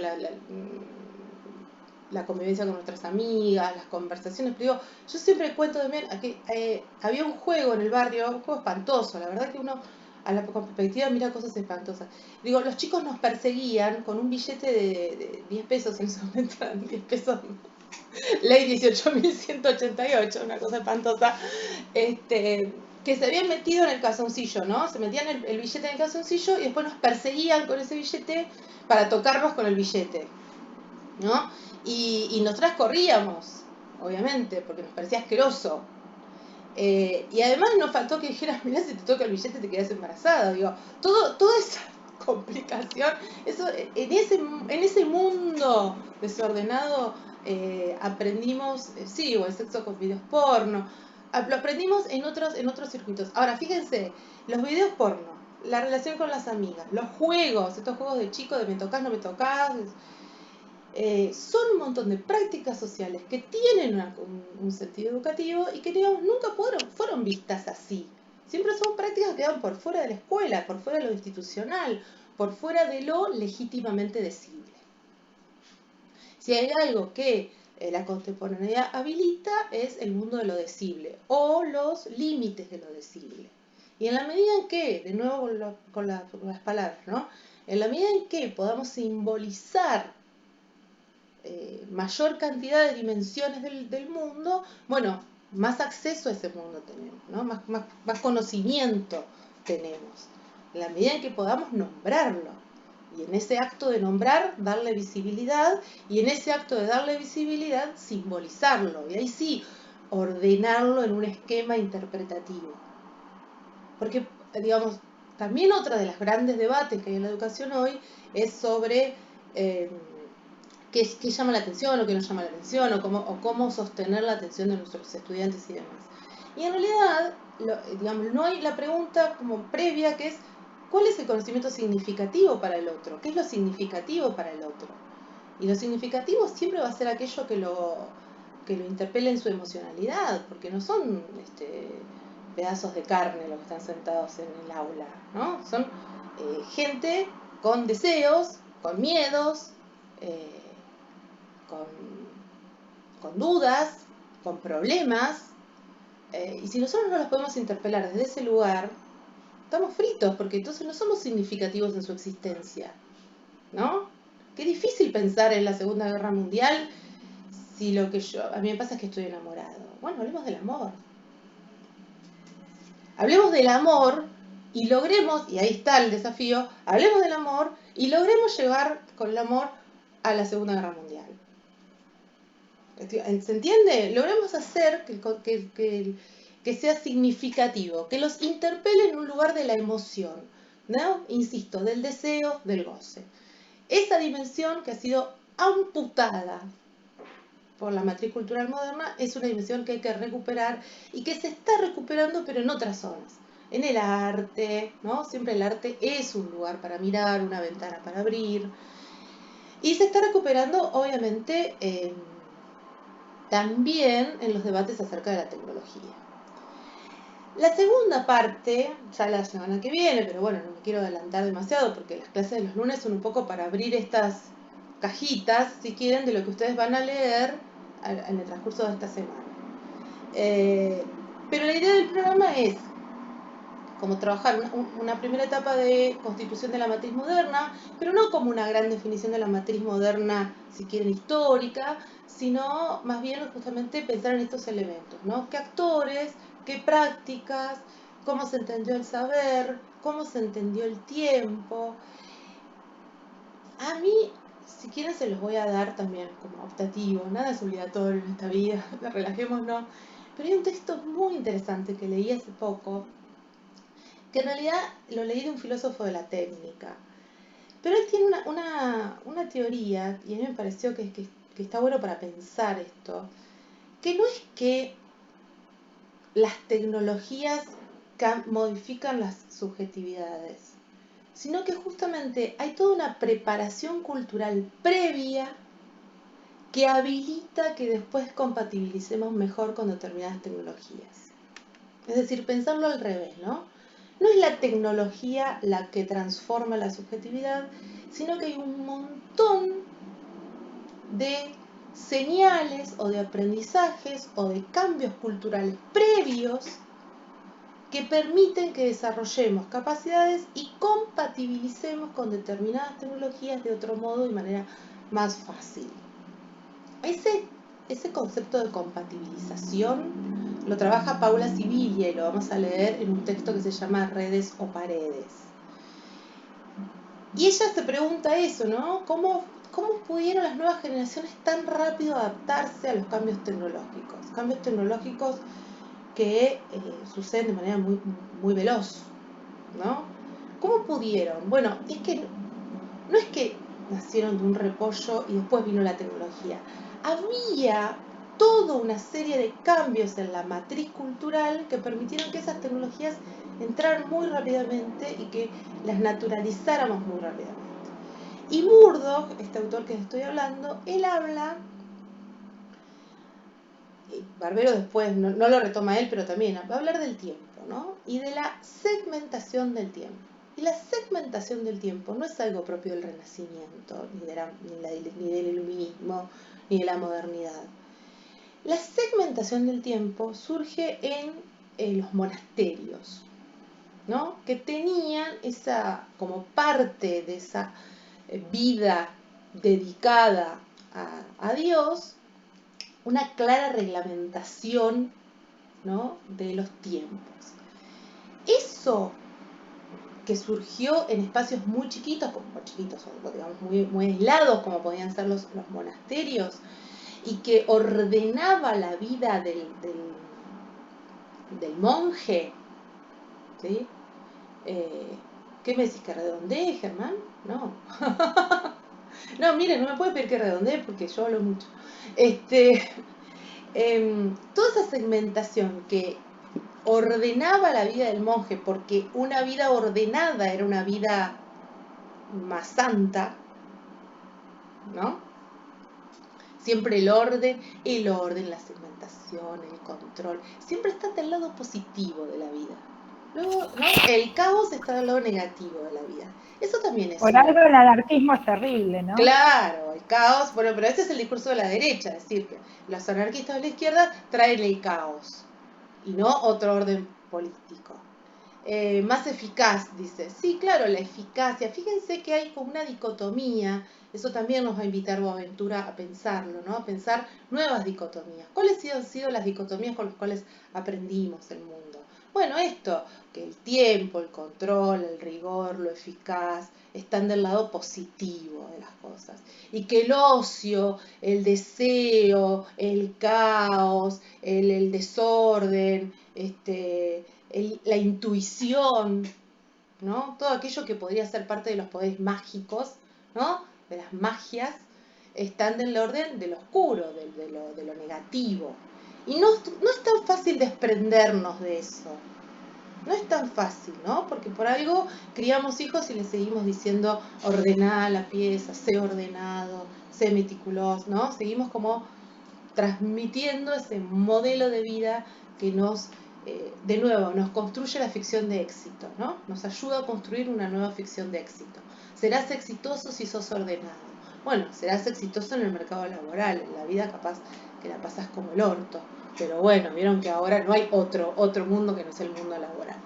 la convivencia con nuestras amigas, las conversaciones. Pero digo, yo siempre cuento también que había un juego en el barrio, un juego espantoso, la verdad que uno a la perspectiva mira cosas espantosas. Digo, los chicos nos perseguían con un billete de 10 pesos, en ese momento eran 10 pesos, ley 18.188, una cosa espantosa, que se habían metido en el calzoncillo, ¿no? Se metían el billete en el calzoncillo y después nos perseguían con ese billete para tocarnos con el billete, ¿no? Y nosotras corríamos, obviamente, porque nos parecía asqueroso. Y además nos faltó que dijeras, mirá, si te toca el billete te quedas embarazada. Digo, toda esa complicación, eso, en ese mundo desordenado aprendimos, sí, o el sexo con videos porno, lo aprendimos en otros circuitos. Ahora, fíjense, los videos porno, la relación con las amigas, los juegos, estos juegos de chicos de me tocas, no me tocas, son un montón de prácticas sociales que tienen un sentido educativo y que, digamos, nunca fueron vistas así. Siempre son prácticas que quedan por fuera de la escuela, por fuera de lo institucional, por fuera de lo legítimamente decible. Si hay algo que la contemporaneidad habilita es el mundo de lo decible o los límites de lo decible. Y en la medida en que, de nuevo con las palabras, ¿no? En la medida en que podamos simbolizar mayor cantidad de dimensiones del mundo, bueno, más acceso a ese mundo tenemos, ¿no? Más conocimiento tenemos. En la medida en que podamos nombrarlo. Y en ese acto de nombrar, darle visibilidad, y en ese acto de darle visibilidad, simbolizarlo. Y ahí sí, ordenarlo en un esquema interpretativo. Porque, digamos, también otra de las grandes debates que hay en la educación hoy es sobre qué llama la atención o qué no llama la atención, o cómo sostener la atención de nuestros estudiantes y demás. Y en realidad, digamos, no hay la pregunta como previa, que es ¿cuál es el conocimiento significativo para el otro? ¿Qué es lo significativo para el otro? Y lo significativo siempre va a ser aquello que lo interpele en su emocionalidad, porque no son pedazos de carne los que están sentados en el aula, ¿no? Son gente con deseos, con miedos, con dudas, con problemas, y si nosotros no los podemos interpelar desde ese lugar, estamos fritos, porque entonces no somos significativos en su existencia, ¿no? Qué difícil pensar en la Segunda Guerra Mundial si lo que a mí me pasa es que estoy enamorado. Bueno, hablemos del amor. Hablemos del amor y logremos, y ahí está el desafío, hablemos del amor y logremos llegar con el amor a la Segunda Guerra Mundial. ¿Se entiende? Logremos hacer que sea significativo, que los interpele en un lugar de la emoción, ¿no? Insisto, del deseo, del goce. Esa dimensión que ha sido amputada por la matriz cultural moderna es una dimensión que hay que recuperar y que se está recuperando, pero en otras zonas. En el arte, ¿no? Siempre el arte es un lugar para mirar, una ventana para abrir. Y se está recuperando, obviamente, también en los debates acerca de la tecnología. La segunda parte, ya la semana que viene, pero bueno, no me quiero adelantar demasiado porque las clases de los lunes son un poco para abrir estas cajitas, si quieren, de lo que ustedes van a leer en el transcurso de esta semana. Pero la idea del programa es como trabajar una primera etapa de constitución de la matriz moderna, pero no como una gran definición de la matriz moderna, si quieren, histórica, sino más bien justamente pensar en estos elementos, ¿no? ¿Qué actores, qué prácticas, cómo se entendió el saber, cómo se entendió el tiempo? A mí, si quieren, se los voy a dar también como optativo, nada es obligatorio en esta vida, relajémonos. Pero hay un texto muy interesante que leí hace poco, que en realidad lo leí de un filósofo de la técnica. Pero él tiene una teoría, y a mí me pareció que está bueno para pensar esto, que no es que las tecnologías modifican las subjetividades, sino que justamente hay toda una preparación cultural previa que habilita que después compatibilicemos mejor con determinadas tecnologías. Es decir, pensarlo al revés, ¿no? No es la tecnología la que transforma la subjetividad, sino que hay un montón de señales o de aprendizajes o de cambios culturales previos que permiten que desarrollemos capacidades y compatibilicemos con determinadas tecnologías de otro modo, de manera más fácil. Ese concepto de compatibilización lo trabaja Paula Siviglia y lo vamos a leer en un texto que se llama Redes o Paredes. Y ella se pregunta eso, ¿no? ¿Cómo pudieron las nuevas generaciones tan rápido adaptarse a los cambios tecnológicos? Cambios tecnológicos que suceden de manera muy, muy veloz, ¿no? ¿Cómo pudieron? Bueno, es que no es que nacieron de un repollo y después vino la tecnología. Había toda una serie de cambios en la matriz cultural que permitieron que esas tecnologías entraran muy rápidamente y que las naturalizáramos muy rápidamente. Y Murdoch, este autor que estoy hablando, él habla, Barbero después no lo retoma él, pero también va a hablar del tiempo, ¿no? Y de la segmentación del tiempo. Y la segmentación del tiempo no es algo propio del Renacimiento, ni del Iluminismo, ni de la modernidad. La segmentación del tiempo surge en los monasterios, ¿no? Que tenían como parte de esa vida dedicada a Dios, una clara reglamentación, ¿no? De los tiempos. Eso que surgió en espacios muy chiquitos, digamos, muy aislados, como podían ser los monasterios, y que ordenaba la vida del monje, ¿sí? ¿Qué me decís, que redondee, Germán? No. No, miren, no me puede pedir que redondee porque yo hablo mucho. Toda esa segmentación que ordenaba la vida del monje, porque una vida ordenada era una vida más santa, ¿no? Siempre el orden, la segmentación, el control, siempre está del lado positivo de la vida. Luego, ¿no? El caos está del lado negativo de la vida. Eso también es...
Por algo el anarquismo es terrible, ¿no?
Claro, el caos, bueno, pero ese es el discurso de la derecha, es decir, que los anarquistas de la izquierda traen el caos y no otro orden político. Más eficaz, dice. Sí, claro, la eficacia. Fíjense que hay como una dicotomía, eso también nos va a invitar Boaventura a pensarlo, ¿no? A pensar nuevas dicotomías. ¿Cuáles han sido las dicotomías con las cuales aprendimos el mundo? Bueno, esto, que el tiempo, el control, el rigor, lo eficaz, están del lado positivo de las cosas. Y que el ocio, el deseo, el caos, el desorden, la intuición, ¿no? Todo aquello que podría ser parte de los poderes mágicos, ¿no? De las magias, están del orden del oscuro, de lo negativo. Y no es tan fácil desprendernos de eso. No es tan fácil, ¿no? Porque por algo criamos hijos y les seguimos diciendo ordená la pieza, sé ordenado, sé meticuloso, ¿no? Seguimos como transmitiendo ese modelo de vida que nos, de nuevo, nos construye la ficción de éxito, ¿no? Nos ayuda a construir una nueva ficción de éxito. Serás exitoso si sos ordenado. Bueno, serás exitoso en el mercado laboral, en la vida capaz que la pasas como el orto. Pero bueno, vieron que ahora no hay otro mundo que no es el mundo laboral.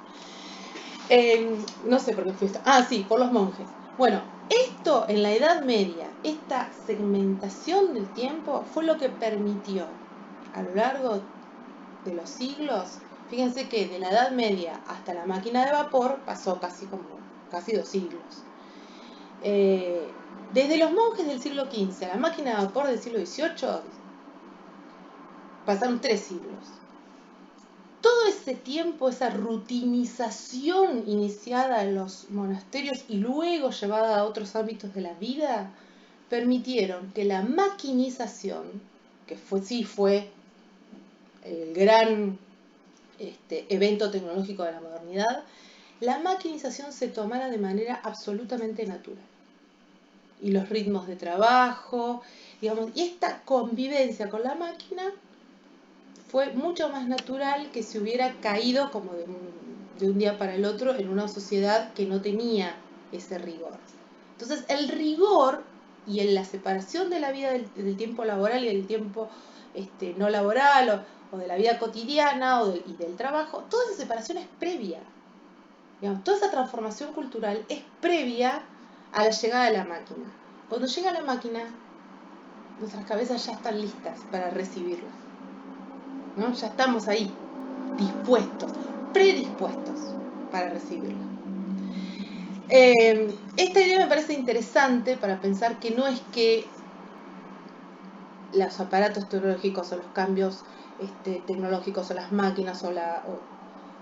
No sé por qué fui esto. Ah, sí, por los monjes. Bueno, esto en la Edad Media, esta segmentación del tiempo, fue lo que permitió a lo largo de los siglos, fíjense que de la Edad Media hasta la máquina de vapor pasó casi 2 siglos. Desde los monjes del siglo XV a la máquina de vapor del siglo XVIII, pasaron 3 siglos. Todo ese tiempo, esa rutinización iniciada en los monasterios y luego llevada a otros ámbitos de la vida, permitieron que la maquinización, que fue el gran evento tecnológico de la modernidad, la maquinización se tomara de manera absolutamente natural. Y los ritmos de trabajo, digamos, y esta convivencia con la máquina fue mucho más natural que si hubiera caído como de un día para el otro en una sociedad que no tenía ese rigor. Entonces el rigor y en la separación de la vida del tiempo laboral y del tiempo no laboral o de la vida cotidiana y del trabajo, toda esa separación es previa. Digamos, toda esa transformación cultural es previa a la llegada de la máquina. Cuando llega la máquina, nuestras cabezas ya están listas para recibirla, ¿no? Ya estamos ahí, dispuestos, predispuestos para recibirla. Esta idea me parece interesante para pensar que no es que los aparatos tecnológicos o los cambios tecnológicos o las máquinas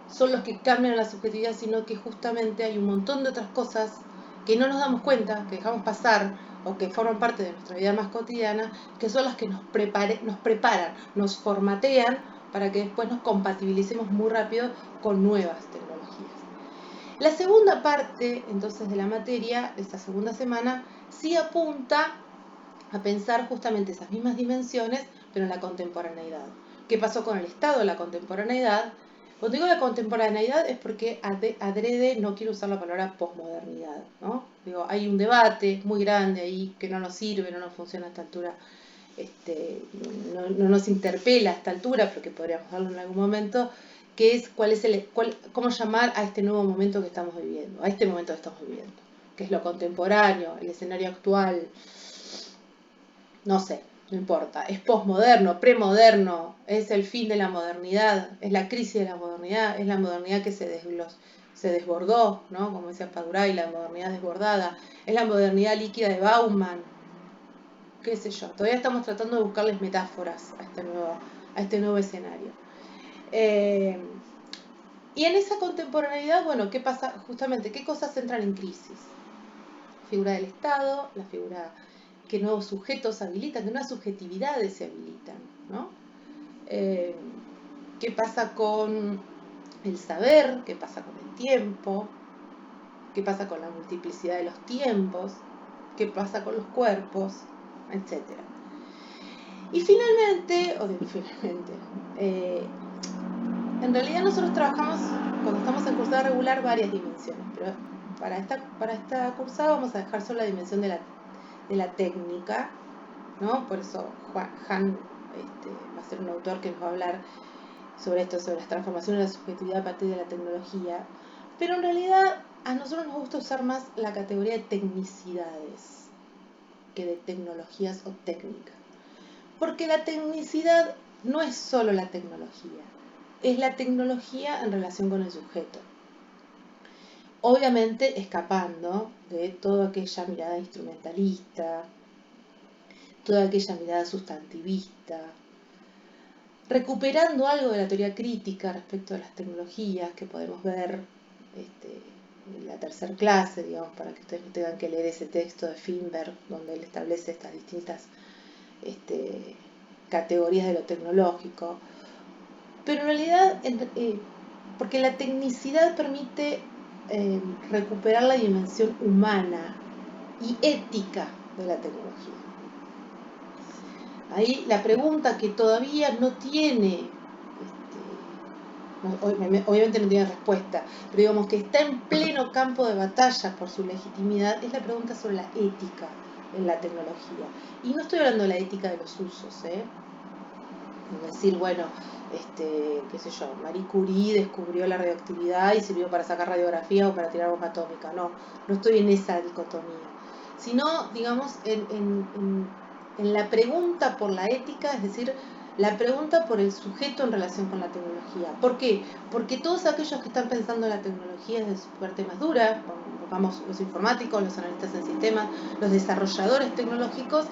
son los que cambian la subjetividad, sino que justamente hay un montón de otras cosas que no nos damos cuenta, que dejamos pasar o que forman parte de nuestra vida más cotidiana, que son las que nos preparan, nos formatean para que después nos compatibilicemos muy rápido con nuevas tecnologías. La segunda parte, entonces, de la materia, de esta segunda semana, sí apunta a pensar justamente esas mismas dimensiones, pero en la contemporaneidad. ¿Qué pasó con el Estado de la contemporaneidad? Cuando digo la contemporaneidad es porque adrede no quiero usar la palabra posmodernidad, ¿no? Digo, hay un debate muy grande ahí que no nos sirve, no nos funciona a esta altura, no nos interpela a esta altura, pero que podríamos darlo en algún momento, que es cómo llamar a este nuevo momento que estamos viviendo, a este momento que estamos viviendo, que es lo contemporáneo, el escenario actual, no sé, no importa, es posmoderno, premoderno, es el fin de la modernidad, es la crisis de la modernidad, es la modernidad que se desbordó, ¿no? Como decía Paduray, la modernidad desbordada, es la modernidad líquida de Bauman, qué sé yo, todavía estamos tratando de buscarles metáforas a este nuevo escenario. Y en esa contemporaneidad, bueno, ¿qué pasa? Justamente, ¿qué cosas entran en crisis? La figura del Estado, la figura que nuevos sujetos habilitan, que nuevas subjetividades se habilitan, ¿no? ¿Qué pasa con el saber? ¿Qué pasa con el tiempo? ¿Qué pasa con la multiplicidad de los tiempos? ¿Qué pasa con los cuerpos? Etcétera. Y finalmente, en realidad nosotros trabajamos, cuando estamos en cursada regular, varias dimensiones, pero para esta cursada vamos a dejar solo la dimensión de la técnica, ¿no? Por eso Han va a ser un autor que nos va a hablar sobre esto, sobre las transformaciones de la subjetividad a partir de la tecnología. Pero en realidad a nosotros nos gusta usar más la categoría de tecnicidades que de tecnologías o técnicas. Porque la tecnicidad no es solo la tecnología, es la tecnología en relación con el sujeto. Obviamente escapando de toda aquella mirada instrumentalista, toda aquella mirada sustantivista, recuperando algo de la teoría crítica respecto a las tecnologías que podemos ver en la tercera clase, digamos, para que ustedes no tengan que leer ese texto de Finberg, donde él establece estas distintas categorías de lo tecnológico. Pero en realidad, porque la tecnicidad permite recuperar la dimensión humana y ética de la tecnología. Ahí la pregunta que todavía no tiene, obviamente no tiene respuesta, pero digamos que está en pleno campo de batalla por su legitimidad, es la pregunta sobre la ética en la tecnología. Y no estoy hablando de la ética de los usos, es decir, bueno, qué sé yo, Marie Curie descubrió la radioactividad y sirvió para sacar radiografía o para tirar bomba atómica. No estoy en esa dicotomía, sino, digamos, en la pregunta por la ética, es decir, la pregunta por el sujeto en relación con la tecnología. ¿Por qué? Porque todos aquellos que están pensando en la tecnología desde su parte más dura, pongamos los informáticos, los analistas en sistemas, los desarrolladores tecnológicos,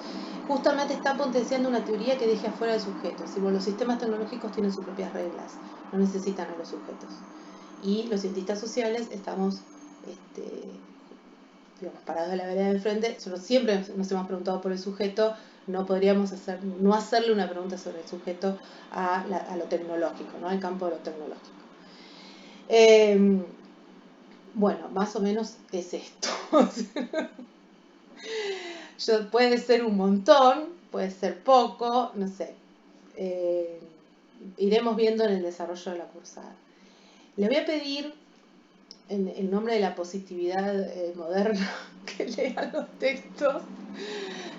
justamente están potenciando una teoría que deje afuera al sujeto. Si los sistemas tecnológicos tienen sus propias reglas, no necesitan a los sujetos. Y los cientistas sociales estamos parados de la vereda de enfrente. Nosotros siempre nos hemos preguntado por el sujeto, no podríamos no hacerle una pregunta sobre el sujeto a lo tecnológico, ¿no? Al campo de lo tecnológico. Bueno, más o menos es esto. Puede ser un montón, puede ser poco, no sé. Iremos viendo en el desarrollo de la cursada. Le voy a pedir, en nombre de la positividad moderna, que lean los textos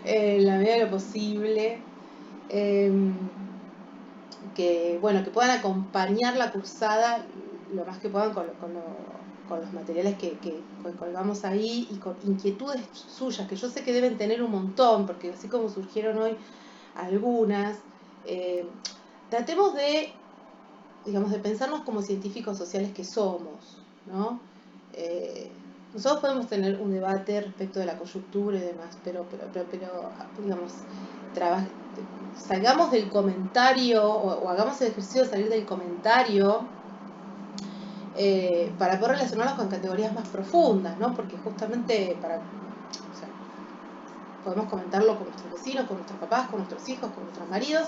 en la medida de lo posible, que puedan acompañar la cursada lo más que puedan con los materiales que colgamos ahí y con inquietudes suyas, que yo sé que deben tener un montón, porque así como surgieron hoy algunas, tratemos de pensarnos como científicos sociales que somos, ¿no? Nosotros podemos tener un debate respecto de la coyuntura y demás, pero digamos, salgamos del comentario o hagamos el ejercicio de salir del comentario para poder relacionarnos con categorías más profundas, ¿no? Porque justamente podemos comentarlo con nuestros vecinos, con nuestros papás, con nuestros hijos, con nuestros maridos,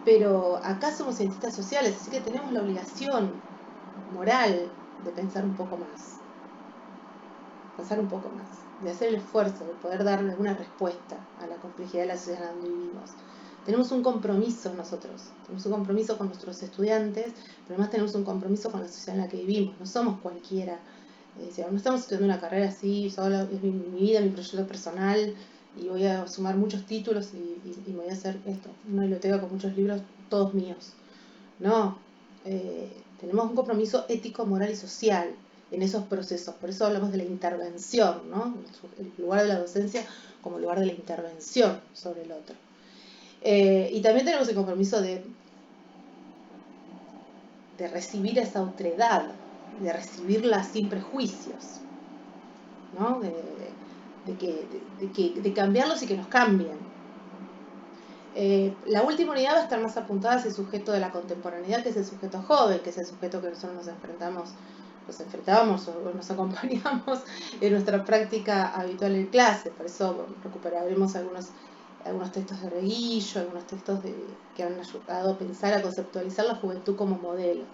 pero acá somos cientistas sociales, así que tenemos la obligación moral de pensar un poco más, de hacer el esfuerzo de poder darle alguna respuesta a la complejidad de la sociedad en la que vivimos. Tenemos un compromiso nosotros, tenemos un compromiso con nuestros estudiantes, pero además tenemos un compromiso con la sociedad en la que vivimos, no somos cualquiera, no estamos estudiando una carrera así, solo es mi vida, mi proyecto personal, y voy a sumar muchos títulos y voy a hacer una biblioteca con muchos libros, todos míos. No, tenemos un compromiso ético, moral y social en esos procesos, por eso hablamos de la intervención, ¿no? El lugar de la docencia como lugar de la intervención sobre el otro. Y también tenemos el compromiso de recibir esa otredad, de recibirla sin prejuicios, ¿no? De cambiarlos y que nos cambien. La última unidad va a estar más apuntada hacia el sujeto de la contemporaneidad, que es el sujeto joven, que es el sujeto que nosotros nos enfrentábamos o nos acompañamos en nuestra práctica habitual en clase. Por eso recuperaremos algunos textos de Reguillo, algunos textos que han ayudado a pensar, a conceptualizar la juventud como modelo.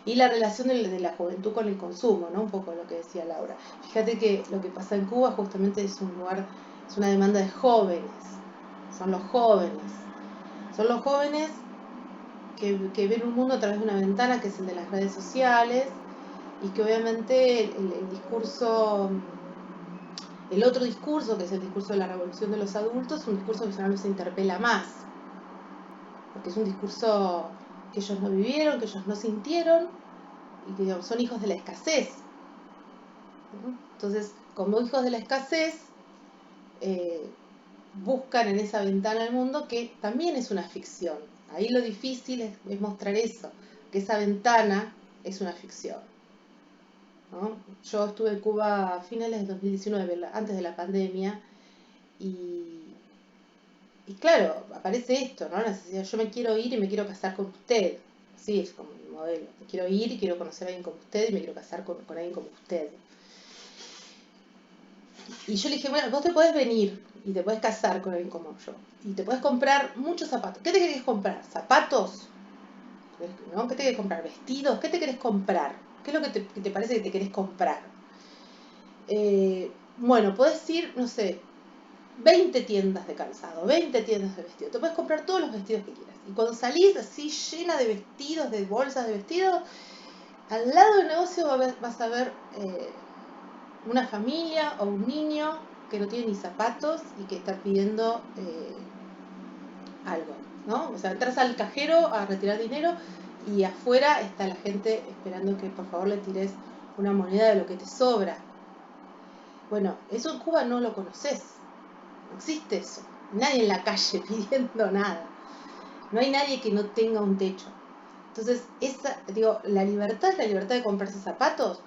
Y la relación de la juventud con el consumo, ¿no? Un poco lo que decía Laura. Fíjate que lo que pasa en Cuba justamente es una demanda de jóvenes. Son los jóvenes. Son los jóvenes que ven un mundo a través de una ventana, que es el de las redes sociales, y que obviamente el otro discurso, que es el discurso de la revolución de los adultos, es un discurso que ya no se interpela más, porque es un discurso que ellos no vivieron, que ellos no sintieron, y que digamos, son hijos de la escasez, ¿no? Entonces, como hijos de la escasez, buscan en esa ventana al mundo, que también es una ficción. Ahí lo difícil es mostrar eso, que esa ventana es una ficción, ¿no? Yo estuve en Cuba a finales de 2019, antes de la pandemia, y claro, aparece esto, ¿no? La necesidad, yo me quiero ir y me quiero casar con usted. Sí, es como mi modelo. Me quiero ir y quiero conocer a alguien como usted y me quiero casar con alguien como usted. Y yo le dije, bueno, vos te podés venir y te podés casar con alguien como yo. Y te podés comprar muchos zapatos. ¿Qué te querés comprar? ¿Zapatos? ¿No? ¿Qué te querés comprar? ¿Vestidos? ¿Qué te querés comprar? ¿Qué es lo que te parece que te querés comprar? Bueno, podés ir, no sé, 20 tiendas de calzado, 20 tiendas de vestido. Te puedes comprar todos los vestidos que quieras. Y cuando salís así llena de vestidos, de bolsas de vestidos, al lado del negocio vas a ver una familia o un niño que no tiene ni zapatos y que está pidiendo algo, ¿no? O sea, entras al cajero a retirar dinero y afuera está la gente esperando que por favor le tires una moneda de lo que te sobra. Bueno, eso en Cuba no lo conoces. No existe eso. Nadie en la calle pidiendo nada. No hay nadie que no tenga un techo. Entonces, la libertad es la libertad de comprarse zapatos.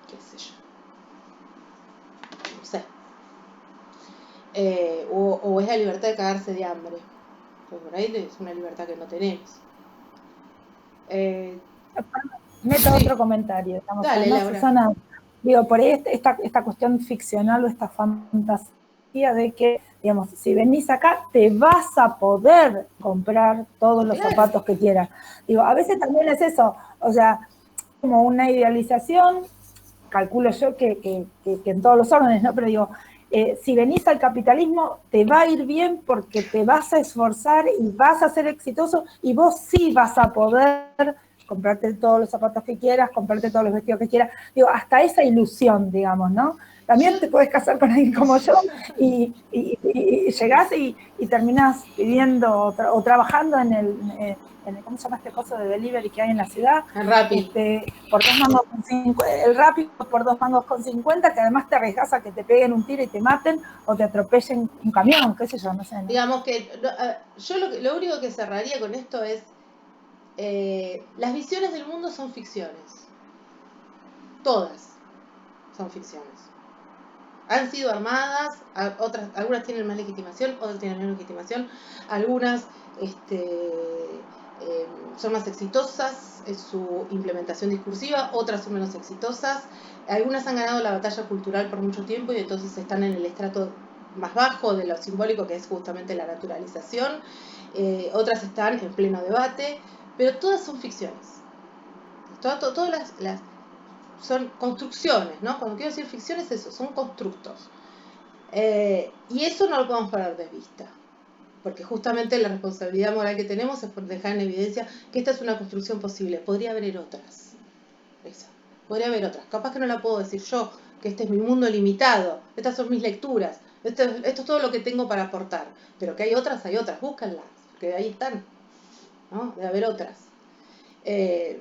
¿Qué sé yo? No sé. O es la libertad de cagarse de hambre. Pues por ahí es una libertad que no tenemos.
Meto
Sí.
otro comentario. Digamos,
Dale,
además,
Laura.
Susana, digo, por ahí esta cuestión ficcional o esta fantasía de que, digamos, si venís acá, te vas a poder comprar todos los zapatos que quieras. Digo, a veces también es eso, o sea, como una idealización, calculo yo que en todos los órdenes, ¿no? Pero digo, si venís al capitalismo, te va a ir bien porque te vas a esforzar y vas a ser exitoso y vos sí vas a poder comprarte todos los zapatos que quieras, comprarte todos los vestidos que quieras. Digo, hasta esa ilusión, digamos, ¿no? También te puedes casar con alguien como yo y llegás y terminás viviendo o trabajando en el ¿cómo se llama este coso de delivery que hay en la ciudad?
El Rappi.
Por 2 mangos con 50, el Rappi por 2 mangos con 50, que además te arriesgas a que te peguen un tiro y te maten o te atropellen un camión, qué sé yo, no sé. ¿No?
Digamos que yo lo único que cerraría con esto es las visiones del mundo son ficciones. Todas son ficciones. Han sido armadas, algunas tienen más legitimación, otras tienen menos legitimación, algunas son más exitosas en su implementación discursiva, otras son menos exitosas, algunas han ganado la batalla cultural por mucho tiempo y entonces están en el estrato más bajo de lo simbólico, que es justamente la naturalización, otras están en pleno debate, pero todas son ficciones. Todas las son construcciones, ¿no? Cuando quiero decir ficción es eso, son constructos. Y eso no lo podemos perder de vista, porque justamente la responsabilidad moral que tenemos es por dejar en evidencia que esta es una construcción posible. Podría haber otras. Podría haber otras. Capaz que no la puedo decir yo, que este es mi mundo limitado, estas son mis lecturas, esto es todo lo que tengo para aportar. Pero que hay otras, búscanlas, porque ahí están, ¿no? Debe haber otras. Lo que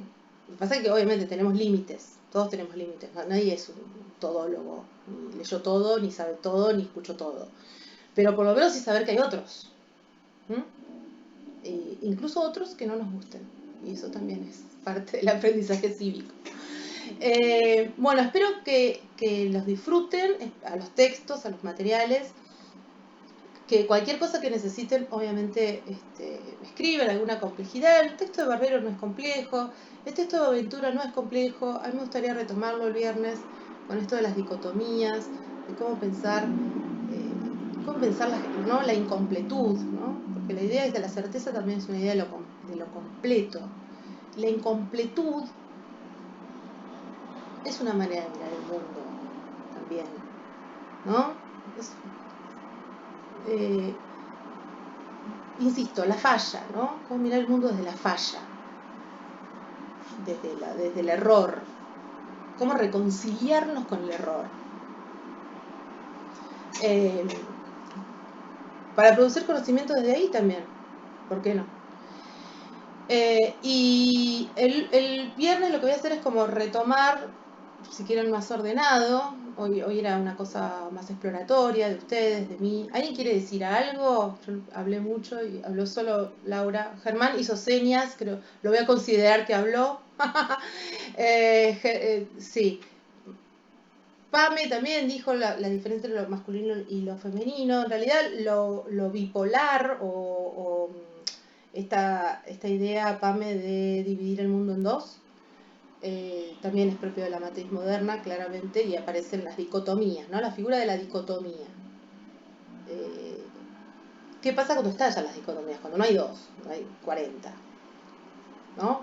pasa es que obviamente tenemos límites, todos tenemos límites, nadie es un todólogo, ni leyó todo, ni sabe todo, ni escuchó todo, pero por lo menos sí saber que hay otros, incluso otros que no nos gusten, y eso también es parte del aprendizaje cívico. Bueno, espero que los disfruten, a los textos, a los materiales. que cualquier cosa que necesiten, obviamente, me escriben alguna complejidad. El texto de Barbero no es complejo, el texto de Aventura no es complejo. A mí me gustaría retomarlo el viernes con esto de las dicotomías, de cómo pensar ¿no? La incompletud, ¿no? Porque la idea de la certeza también es una idea de lo completo. La incompletud es una manera de mirar el mundo también, ¿no? Insisto, la falla, ¿no? Cómo mirar el mundo desde la falla, desde el error, cómo reconciliarnos con el error. Para producir conocimiento desde ahí también, ¿por qué no? Y el viernes lo que voy a hacer es como retomar, si quieren, más ordenado. Hoy era una cosa más exploratoria de ustedes, de mí. ¿Alguien quiere decir algo? Yo hablé mucho y habló solo Laura. Germán hizo señas, creo, lo voy a considerar que habló. Sí. Pame también dijo la diferencia entre lo masculino y lo femenino. En realidad lo bipolar o esta idea, Pame, de dividir el mundo en dos, también es propio de la matriz moderna, claramente, y aparecen las dicotomías, ¿no? La figura de la dicotomía. ¿Qué pasa cuando estallan las dicotomías? Cuando no hay dos, no hay 40, ¿no?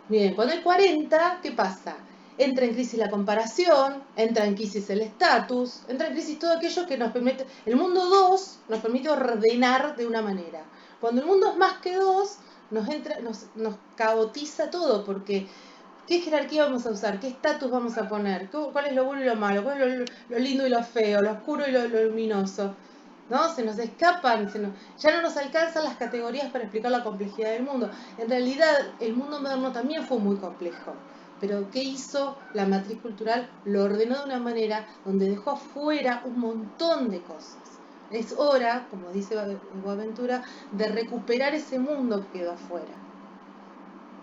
Bien, cuando hay 40, ¿qué pasa? Entra en crisis la comparación, entra en crisis el estatus, entra en crisis todo aquello que nos permite... El mundo 2 nos permite ordenar de una manera. Cuando el mundo es más que 2, nos caotiza todo, porque ¿qué jerarquía vamos a usar? ¿Qué estatus vamos a poner? ¿Cuál es lo bueno y lo malo? ¿Cuál es lo lindo y lo feo? ¿Lo oscuro y lo luminoso? ¿No? Se nos escapan, ya no nos alcanzan las categorías para explicar la complejidad del mundo. En realidad, el mundo moderno también fue muy complejo. Pero ¿qué hizo la matriz cultural? Lo ordenó de una manera donde dejó afuera un montón de cosas. Es hora, como dice Boaventura, de recuperar ese mundo que quedó afuera.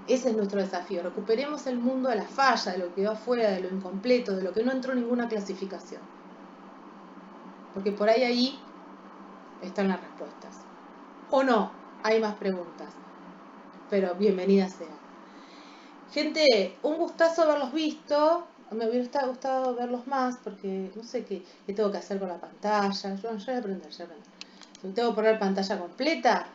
Ese es nuestro desafío. Recuperemos el mundo de la falla, de lo que quedó afuera, de lo incompleto, de lo que no entró en ninguna clasificación. Porque por ahí están las respuestas. O no, hay más preguntas. Pero bienvenidas sean. Gente, un gustazo haberlos visto. Me hubiera gustado verlos más porque no sé qué tengo que hacer con la pantalla. Yo voy a aprender, Tengo que poner pantalla completa.